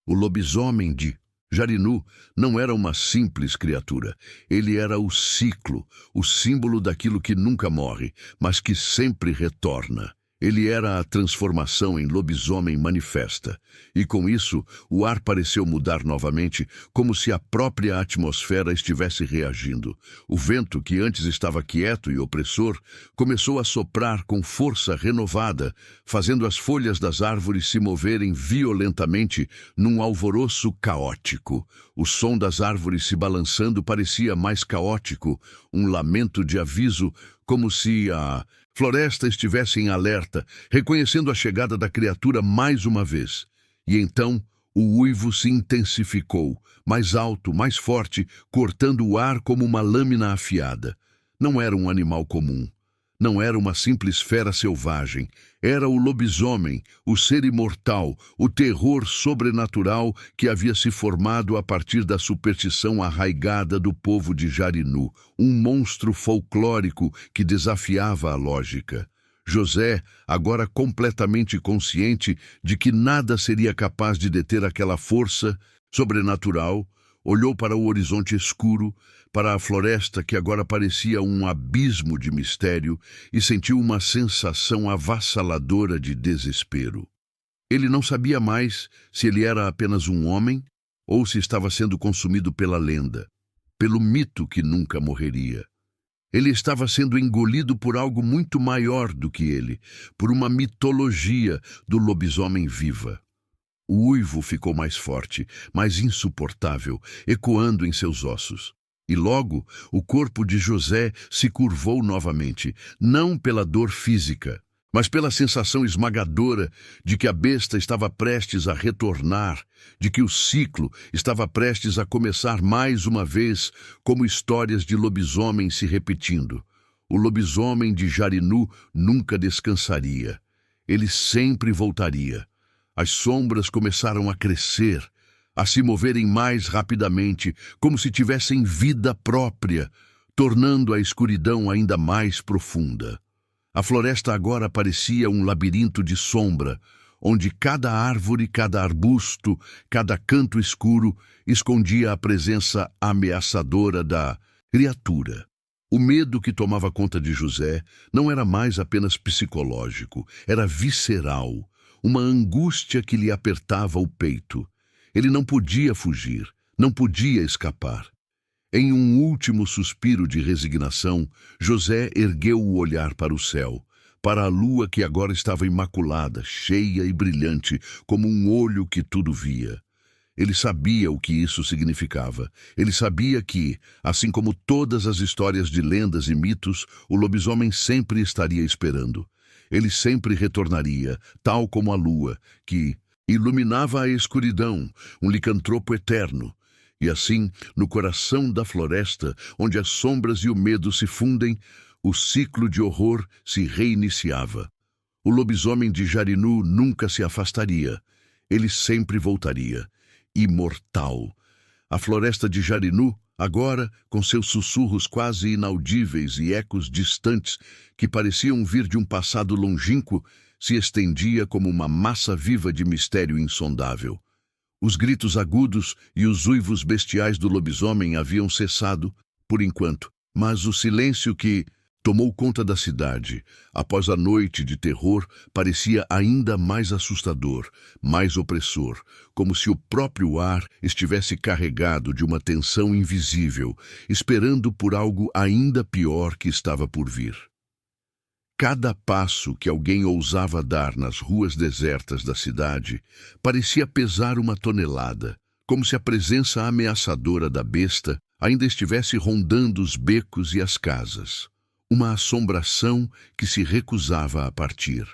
O lobisomem de Jarinu não era uma simples criatura. Ele era o ciclo, o símbolo daquilo que nunca morre, mas que sempre retorna. Ele era a transformação em lobisomem manifesta. E com isso, o ar pareceu mudar novamente, como se a própria atmosfera estivesse reagindo. O vento, que antes estava quieto e opressor, começou a soprar com força renovada, fazendo as folhas das árvores se moverem violentamente num alvoroço caótico. O som das árvores se balançando parecia mais caótico, um lamento de aviso, como se a floresta estivesse em alerta, reconhecendo a chegada da criatura mais uma vez. E então o uivo se intensificou, mais alto, mais forte, cortando o ar como uma lâmina afiada. Não era um animal comum. Não era uma simples fera selvagem. Era o lobisomem, o ser imortal, o terror sobrenatural que havia se formado a partir da superstição arraigada do povo de Jarinu, um monstro folclórico que desafiava a lógica. José, agora completamente consciente de que nada seria capaz de deter aquela força sobrenatural, olhou para o horizonte escuro, para a floresta que agora parecia um abismo de mistério e sentiu uma sensação avassaladora de desespero. Ele não sabia mais se ele era apenas um homem ou se estava sendo consumido pela lenda, pelo mito que nunca morreria. Ele estava sendo engolido por algo muito maior do que ele, por uma mitologia do lobisomem viva. O uivo ficou mais forte, mais insuportável, ecoando em seus ossos. E logo o corpo de José se curvou novamente, não pela dor física, mas pela sensação esmagadora de que a besta estava prestes a retornar, de que o ciclo estava prestes a começar mais uma vez, como histórias de lobisomem se repetindo. O lobisomem de Jarinu nunca descansaria. Ele sempre voltaria. As sombras começaram a crescer, a se moverem mais rapidamente, como se tivessem vida própria, tornando a escuridão ainda mais profunda. A floresta agora parecia um labirinto de sombra, onde cada árvore, cada arbusto, cada canto escuro escondia a presença ameaçadora da criatura. O medo que tomava conta de José não era mais apenas psicológico, era visceral, uma angústia que lhe apertava o peito. Ele não podia fugir, não podia escapar. Em um último suspiro de resignação, José ergueu o olhar para o céu, para a lua que agora estava imaculada, cheia e brilhante, como um olho que tudo via. Ele sabia o que isso significava. Ele sabia que, assim como todas as histórias de lendas e mitos, o lobisomem sempre estaria esperando. Ele sempre retornaria, tal como a lua, que iluminava a escuridão, um licantropo eterno. E assim, no coração da floresta, onde as sombras e o medo se fundem, o ciclo de horror se reiniciava. O lobisomem de Jarinu nunca se afastaria. Ele sempre voltaria. Imortal. A floresta de Jarinu, agora, com seus sussurros quase inaudíveis e ecos distantes que pareciam vir de um passado longínquo, se estendia como uma massa viva de mistério insondável. Os gritos agudos e os uivos bestiais do lobisomem haviam cessado, por enquanto, mas o silêncio que tomou conta da cidade, após a noite de terror, parecia ainda mais assustador, mais opressor, como se o próprio ar estivesse carregado de uma tensão invisível, esperando por algo ainda pior que estava por vir. Cada passo que alguém ousava dar nas ruas desertas da cidade parecia pesar uma tonelada, como se a presença ameaçadora da besta ainda estivesse rondando os becos e as casas. Uma assombração que se recusava a partir.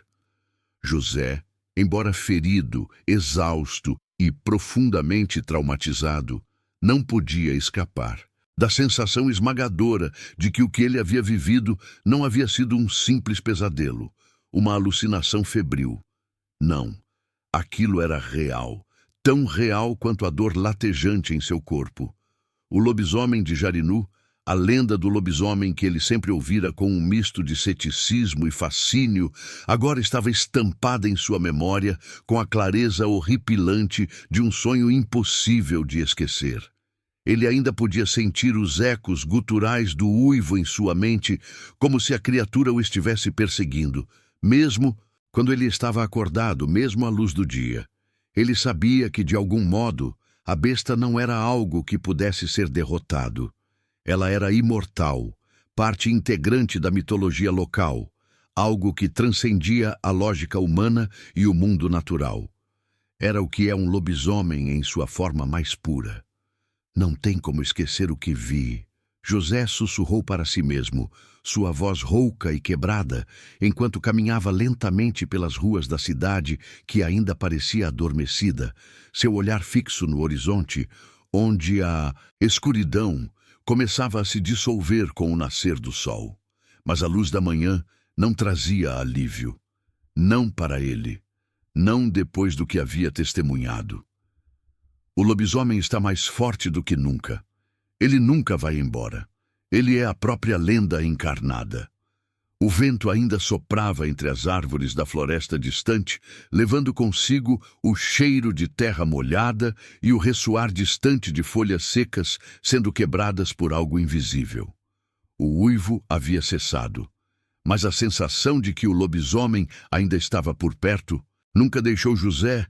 José, embora ferido, exausto e profundamente traumatizado, não podia escapar da sensação esmagadora de que o que ele havia vivido não havia sido um simples pesadelo, uma alucinação febril. Não, aquilo era real, tão real quanto a dor latejante em seu corpo. O lobisomem de Jarinu, a lenda do lobisomem que ele sempre ouvira com um misto de ceticismo e fascínio, agora estava estampada em sua memória com a clareza horripilante de um sonho impossível de esquecer. Ele ainda podia sentir os ecos guturais do uivo em sua mente, como se a criatura o estivesse perseguindo, mesmo quando ele estava acordado, mesmo à luz do dia. Ele sabia que, de algum modo, a besta não era algo que pudesse ser derrotado. Ela era imortal, parte integrante da mitologia local, algo que transcendia a lógica humana e o mundo natural. Era o que é um lobisomem em sua forma mais pura. Não tem como esquecer o que vi. José sussurrou para si mesmo, sua voz rouca e quebrada, enquanto caminhava lentamente pelas ruas da cidade que ainda parecia adormecida, seu olhar fixo no horizonte, onde a escuridão começava a se dissolver com o nascer do sol. Mas a luz da manhã não trazia alívio. Não para ele. Não depois do que havia testemunhado. O lobisomem está mais forte do que nunca. Ele nunca vai embora. Ele é a própria lenda encarnada. O vento ainda soprava entre as árvores da floresta distante, levando consigo o cheiro de terra molhada e o ressoar distante de folhas secas sendo quebradas por algo invisível. O uivo havia cessado, mas a sensação de que o lobisomem ainda estava por perto nunca deixou José.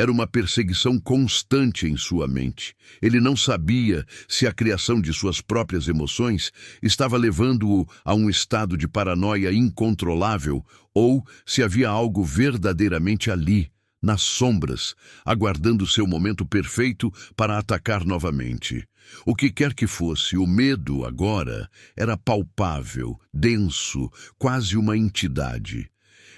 Era uma perseguição constante em sua mente. Ele não sabia se a criação de suas próprias emoções estava levando-o a um estado de paranoia incontrolável ou se havia algo verdadeiramente ali, nas sombras, aguardando seu momento perfeito para atacar novamente. O que quer que fosse, o medo agora era palpável, denso, quase uma entidade.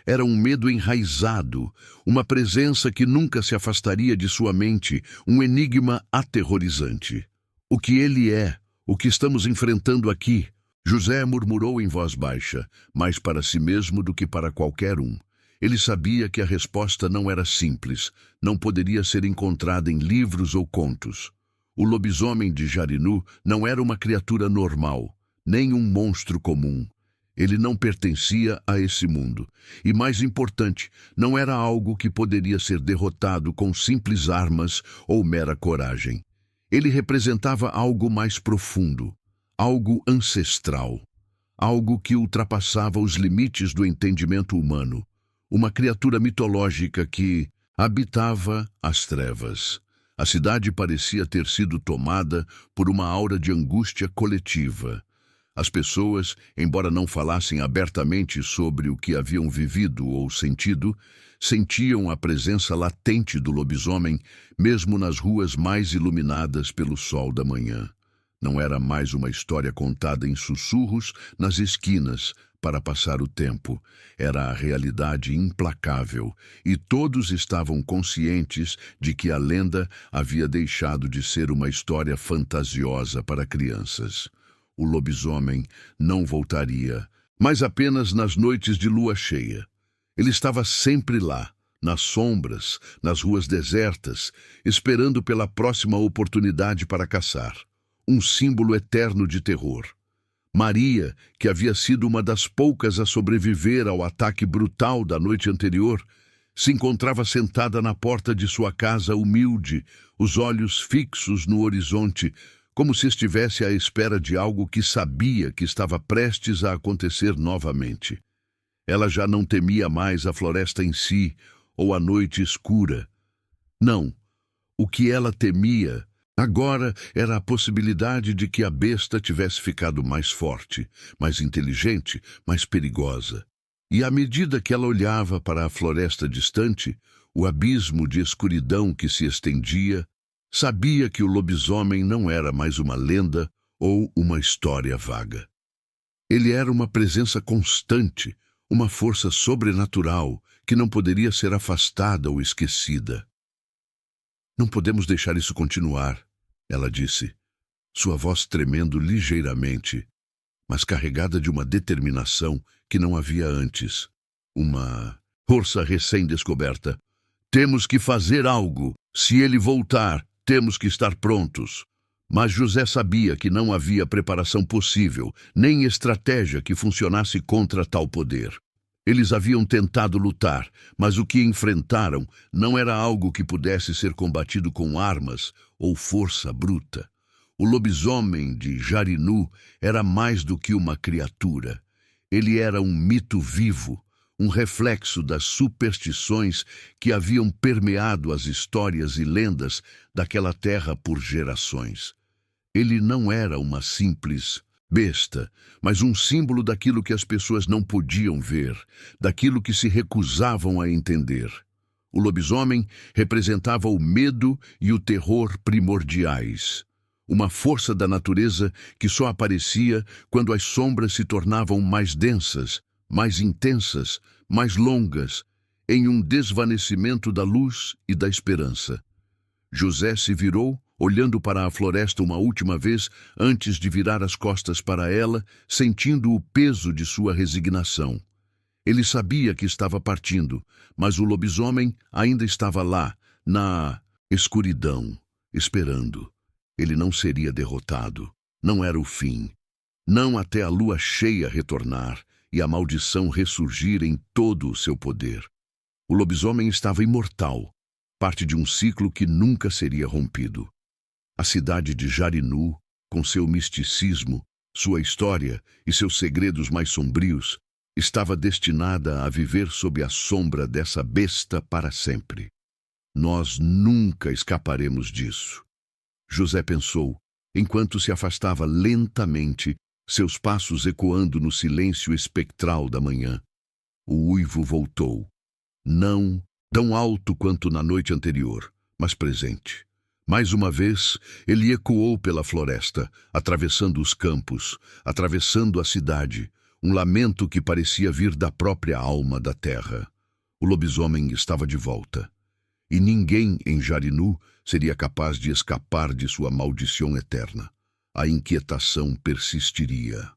Era um medo enraizado, uma presença que nunca se afastaria de sua mente, um enigma aterrorizante. O que ele é, o que estamos enfrentando aqui? José murmurou em voz baixa, mais para si mesmo do que para qualquer um. Ele sabia que a resposta não era simples, não poderia ser encontrada em livros ou contos. O lobisomem de Jarinu não era uma criatura normal, nem um monstro comum. Ele não pertencia a esse mundo. E, mais importante, não era algo que poderia ser derrotado com simples armas ou mera coragem. Ele representava algo mais profundo, algo ancestral, algo que ultrapassava os limites do entendimento humano. Uma criatura mitológica que habitava as trevas. A cidade parecia ter sido tomada por uma aura de angústia coletiva. As pessoas, embora não falassem abertamente sobre o que haviam vivido ou sentido, sentiam a presença latente do lobisomem, mesmo nas ruas mais iluminadas pelo sol da manhã. Não era mais uma história contada em sussurros nas esquinas para passar o tempo. Era a realidade implacável, e todos estavam conscientes de que a lenda havia deixado de ser uma história fantasiosa para crianças. O lobisomem não voltaria, mas apenas nas noites de lua cheia. Ele estava sempre lá, nas sombras, nas ruas desertas, esperando pela próxima oportunidade para caçar. Um símbolo eterno de terror. Maria, que havia sido uma das poucas a sobreviver ao ataque brutal da noite anterior, se encontrava sentada na porta de sua casa humilde, os olhos fixos no horizonte, como se estivesse à espera de algo que sabia que estava prestes a acontecer novamente. Ela já não temia mais a floresta em si, ou a noite escura. Não, o que ela temia agora era a possibilidade de que a besta tivesse ficado mais forte, mais inteligente, mais perigosa. E à medida que ela olhava para a floresta distante, o abismo de escuridão que se estendia, sabia que o lobisomem não era mais uma lenda ou uma história vaga. Ele era uma presença constante, uma força sobrenatural que não poderia ser afastada ou esquecida. Não podemos deixar isso continuar, ela disse, sua voz tremendo ligeiramente, mas carregada de uma determinação que não havia antes. Uma força recém-descoberta. Temos que fazer algo. Se ele voltar, temos que estar prontos. Mas José sabia que não havia preparação possível, nem estratégia que funcionasse contra tal poder. Eles haviam tentado lutar, mas o que enfrentaram não era algo que pudesse ser combatido com armas ou força bruta. O lobisomem de Jarinu era mais do que uma criatura. Ele era um mito vivo, um reflexo das superstições que haviam permeado as histórias e lendas daquela terra por gerações. Ele não era uma simples besta, mas um símbolo daquilo que as pessoas não podiam ver, daquilo que se recusavam a entender. O lobisomem representava o medo e o terror primordiais, uma força da natureza que só aparecia quando as sombras se tornavam mais densas, mais intensas, mais longas, em um desvanecimento da luz e da esperança. José se virou, olhando para a floresta uma última vez antes de virar as costas para ela, sentindo o peso de sua resignação. Ele sabia que estava partindo, mas o lobisomem ainda estava lá, na escuridão, esperando. Ele não seria derrotado. Não era o fim. Não até a lua cheia retornar e a maldição ressurgir em todo o seu poder. O lobisomem estava imortal, parte de um ciclo que nunca seria rompido. A cidade de Jarinu, com seu misticismo, sua história e seus segredos mais sombrios, estava destinada a viver sob a sombra dessa besta para sempre. Nós nunca escaparemos disso. José pensou, enquanto se afastava lentamente, seus passos ecoando no silêncio espectral da manhã. O uivo voltou. Não tão alto quanto na noite anterior, mas presente. Mais uma vez, ele ecoou pela floresta, atravessando os campos, atravessando a cidade, um lamento que parecia vir da própria alma da terra. O lobisomem estava de volta. E ninguém em Jarinu seria capaz de escapar de sua maldição eterna. A inquietação persistiria.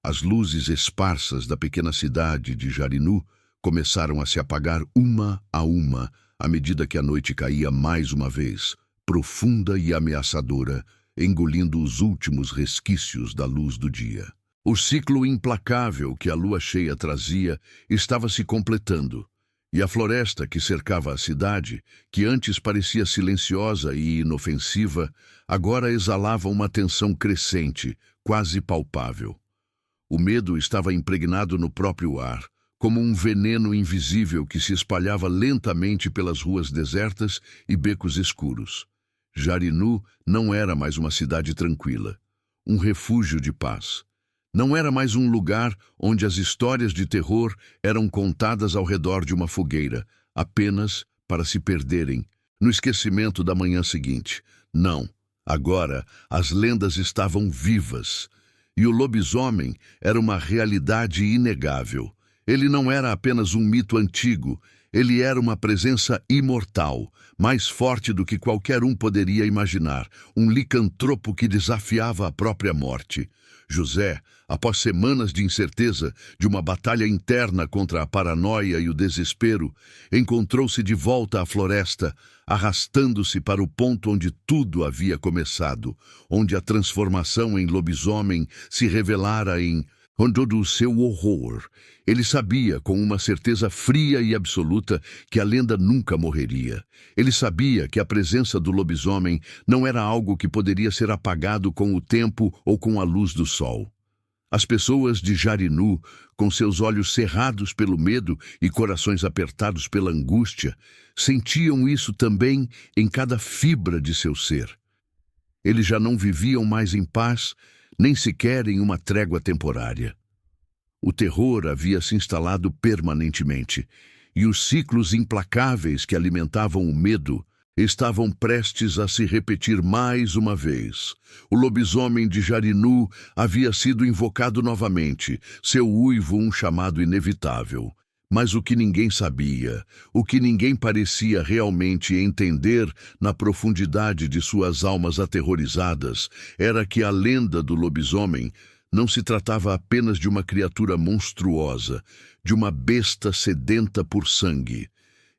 As luzes esparsas da pequena cidade de Jarinu começaram a se apagar uma a uma, à medida que a noite caía mais uma vez, profunda e ameaçadora, engolindo os últimos resquícios da luz do dia. O ciclo implacável que a lua cheia trazia estava se completando, e a floresta que cercava a cidade, que antes parecia silenciosa e inofensiva, agora exalava uma tensão crescente, quase palpável. O medo estava impregnado no próprio ar, como um veneno invisível que se espalhava lentamente pelas ruas desertas e becos escuros. Jarinu não era mais uma cidade tranquila, um refúgio de paz. Não era mais um lugar onde as histórias de terror eram contadas ao redor de uma fogueira, apenas para se perderem no esquecimento da manhã seguinte. Não, agora as lendas estavam vivas. E o lobisomem era uma realidade inegável. Ele não era apenas um mito antigo, ele era uma presença imortal, mais forte do que qualquer um poderia imaginar, um licantropo que desafiava a própria morte. José, após semanas de incerteza, de uma batalha interna contra a paranoia e o desespero, encontrou-se de volta à floresta, arrastando-se para o ponto onde tudo havia começado, onde a transformação em lobisomem se revelara com todo o seu horror. Ele sabia, com uma certeza fria e absoluta, que a lenda nunca morreria. Ele sabia que a presença do lobisomem não era algo que poderia ser apagado com o tempo ou com a luz do sol. As pessoas de Jarinu, com seus olhos cerrados pelo medo e corações apertados pela angústia, sentiam isso também em cada fibra de seu ser. Eles já não viviam mais em paz, nem sequer em uma trégua temporária. O terror havia se instalado permanentemente, e os ciclos implacáveis que alimentavam o medo estavam prestes a se repetir mais uma vez. O lobisomem de Jarinu havia sido invocado novamente, seu uivo um chamado inevitável. Mas o que ninguém sabia, o que ninguém parecia realmente entender na profundidade de suas almas aterrorizadas, era que a lenda do lobisomem não se tratava apenas de uma criatura monstruosa, de uma besta sedenta por sangue.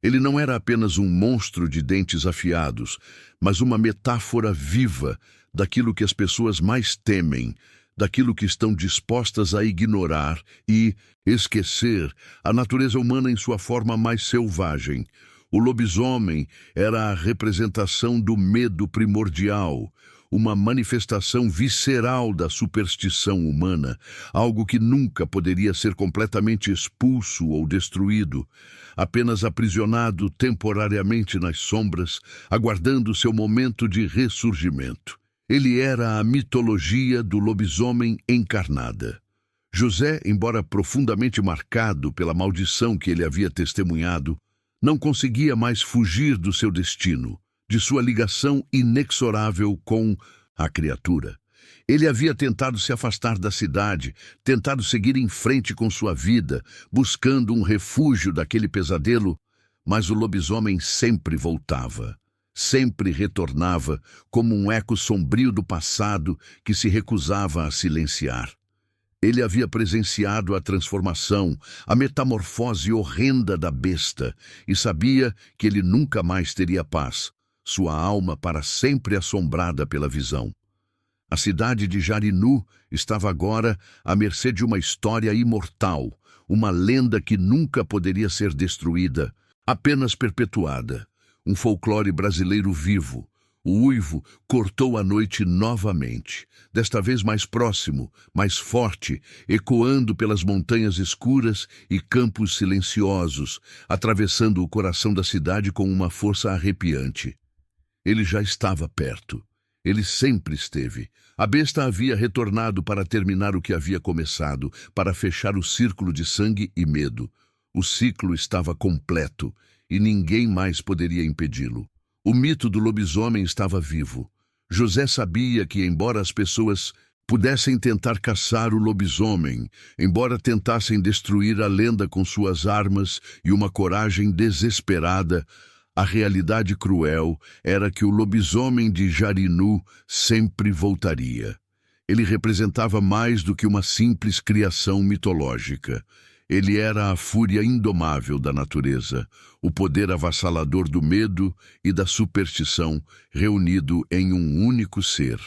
Ele não era apenas um monstro de dentes afiados, mas uma metáfora viva daquilo que as pessoas mais temem, daquilo que estão dispostas a ignorar e esquecer, a natureza humana em sua forma mais selvagem. O lobisomem era a representação do medo primordial, uma manifestação visceral da superstição humana, algo que nunca poderia ser completamente expulso ou destruído, apenas aprisionado temporariamente nas sombras, aguardando seu momento de ressurgimento. Ele era a mitologia do lobisomem encarnada. José, embora profundamente marcado pela maldição que ele havia testemunhado, não conseguia mais fugir do seu destino, de sua ligação inexorável com a criatura. Ele havia tentado se afastar da cidade, tentado seguir em frente com sua vida, buscando um refúgio daquele pesadelo, mas o lobisomem sempre voltava, sempre retornava como um eco sombrio do passado que se recusava a silenciar. Ele havia presenciado a transformação, a metamorfose horrenda da besta, e sabia que ele nunca mais teria paz, sua alma para sempre assombrada pela visão. A cidade de Jarinu estava agora à mercê de uma história imortal, uma lenda que nunca poderia ser destruída, apenas perpetuada. Um folclore brasileiro vivo. O uivo cortou a noite novamente, desta vez mais próximo, mais forte, ecoando pelas montanhas escuras e campos silenciosos, atravessando o coração da cidade com uma força arrepiante. Ele já estava perto. Ele sempre esteve. A besta havia retornado para terminar o que havia começado, para fechar o círculo de sangue e medo. O ciclo estava completo e ninguém mais poderia impedi-lo. O mito do lobisomem estava vivo. José sabia que, embora as pessoas pudessem tentar caçar o lobisomem, embora tentassem destruir a lenda com suas armas e uma coragem desesperada, a realidade cruel era que o lobisomem de Jarinu sempre voltaria. Ele representava mais do que uma simples criação mitológica. Ele era a fúria indomável da natureza, o poder avassalador do medo e da superstição reunido em um único ser.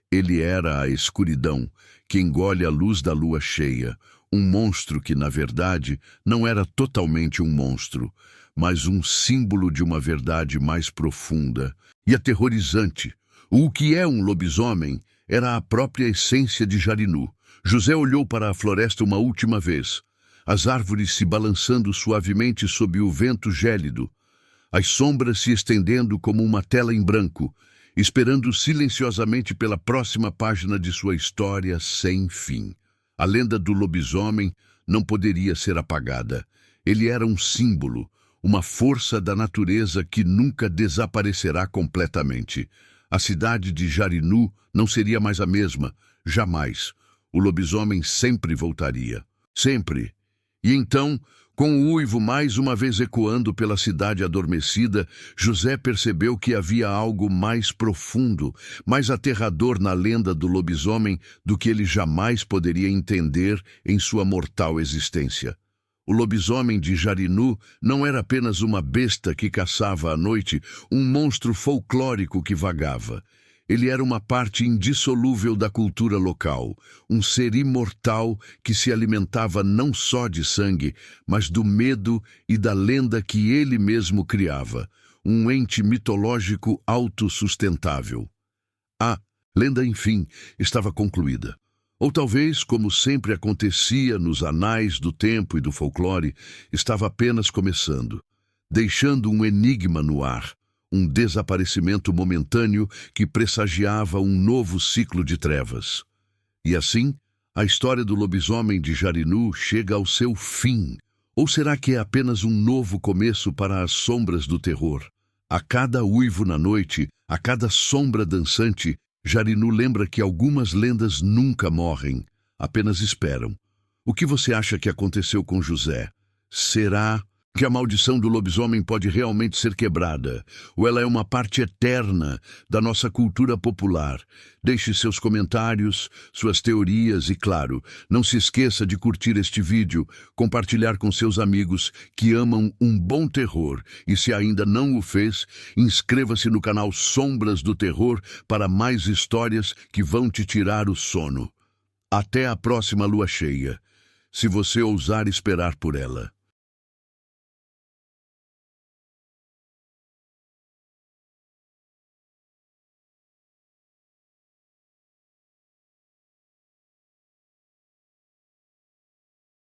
Ele era a escuridão que engole a luz da lua cheia, um monstro que, na verdade, não era totalmente um monstro, mas um símbolo de uma verdade mais profunda e aterrorizante. O que é um lobisomem era a própria essência de Jarinu. José olhou para a floresta uma última vez, as árvores se balançando suavemente sob o vento gélido, as sombras se estendendo como uma tela em branco, esperando silenciosamente pela próxima página de sua história sem fim. A lenda do lobisomem não poderia ser apagada. Ele era um símbolo, uma força da natureza que nunca desaparecerá completamente. A cidade de Jarinu não seria mais a mesma, jamais. O lobisomem sempre voltaria. Sempre. E então, com o uivo mais uma vez ecoando pela cidade adormecida, José percebeu que havia algo mais profundo, mais aterrador na lenda do lobisomem do que ele jamais poderia entender em sua mortal existência. O lobisomem de Jarinu não era apenas uma besta que caçava à noite, um monstro folclórico que vagava. Ele era uma parte indissolúvel da cultura local, um ser imortal que se alimentava não só de sangue, mas do medo e da lenda que ele mesmo criava, um ente mitológico autossustentável. A lenda, enfim, estava concluída. Ou talvez, como sempre acontecia nos anais do tempo e do folclore, estava apenas começando, deixando um enigma no ar, um desaparecimento momentâneo que pressagiava um novo ciclo de trevas. E assim, a história do lobisomem de Jarinu chega ao seu fim. Ou será que é apenas um novo começo para as sombras do terror? A cada uivo na noite, a cada sombra dançante, Jarinu lembra que algumas lendas nunca morrem, apenas esperam. O que você acha que aconteceu com José? Será que a maldição do lobisomem pode realmente ser quebrada? Ou ela é uma parte eterna da nossa cultura popular? Deixe seus comentários, suas teorias e, claro, não se esqueça de curtir este vídeo, compartilhar com seus amigos que amam um bom terror e, se ainda não o fez, inscreva-se no canal Sombras do Terror para mais histórias que vão te tirar o sono. Até a próxima lua cheia, se você ousar esperar por ela.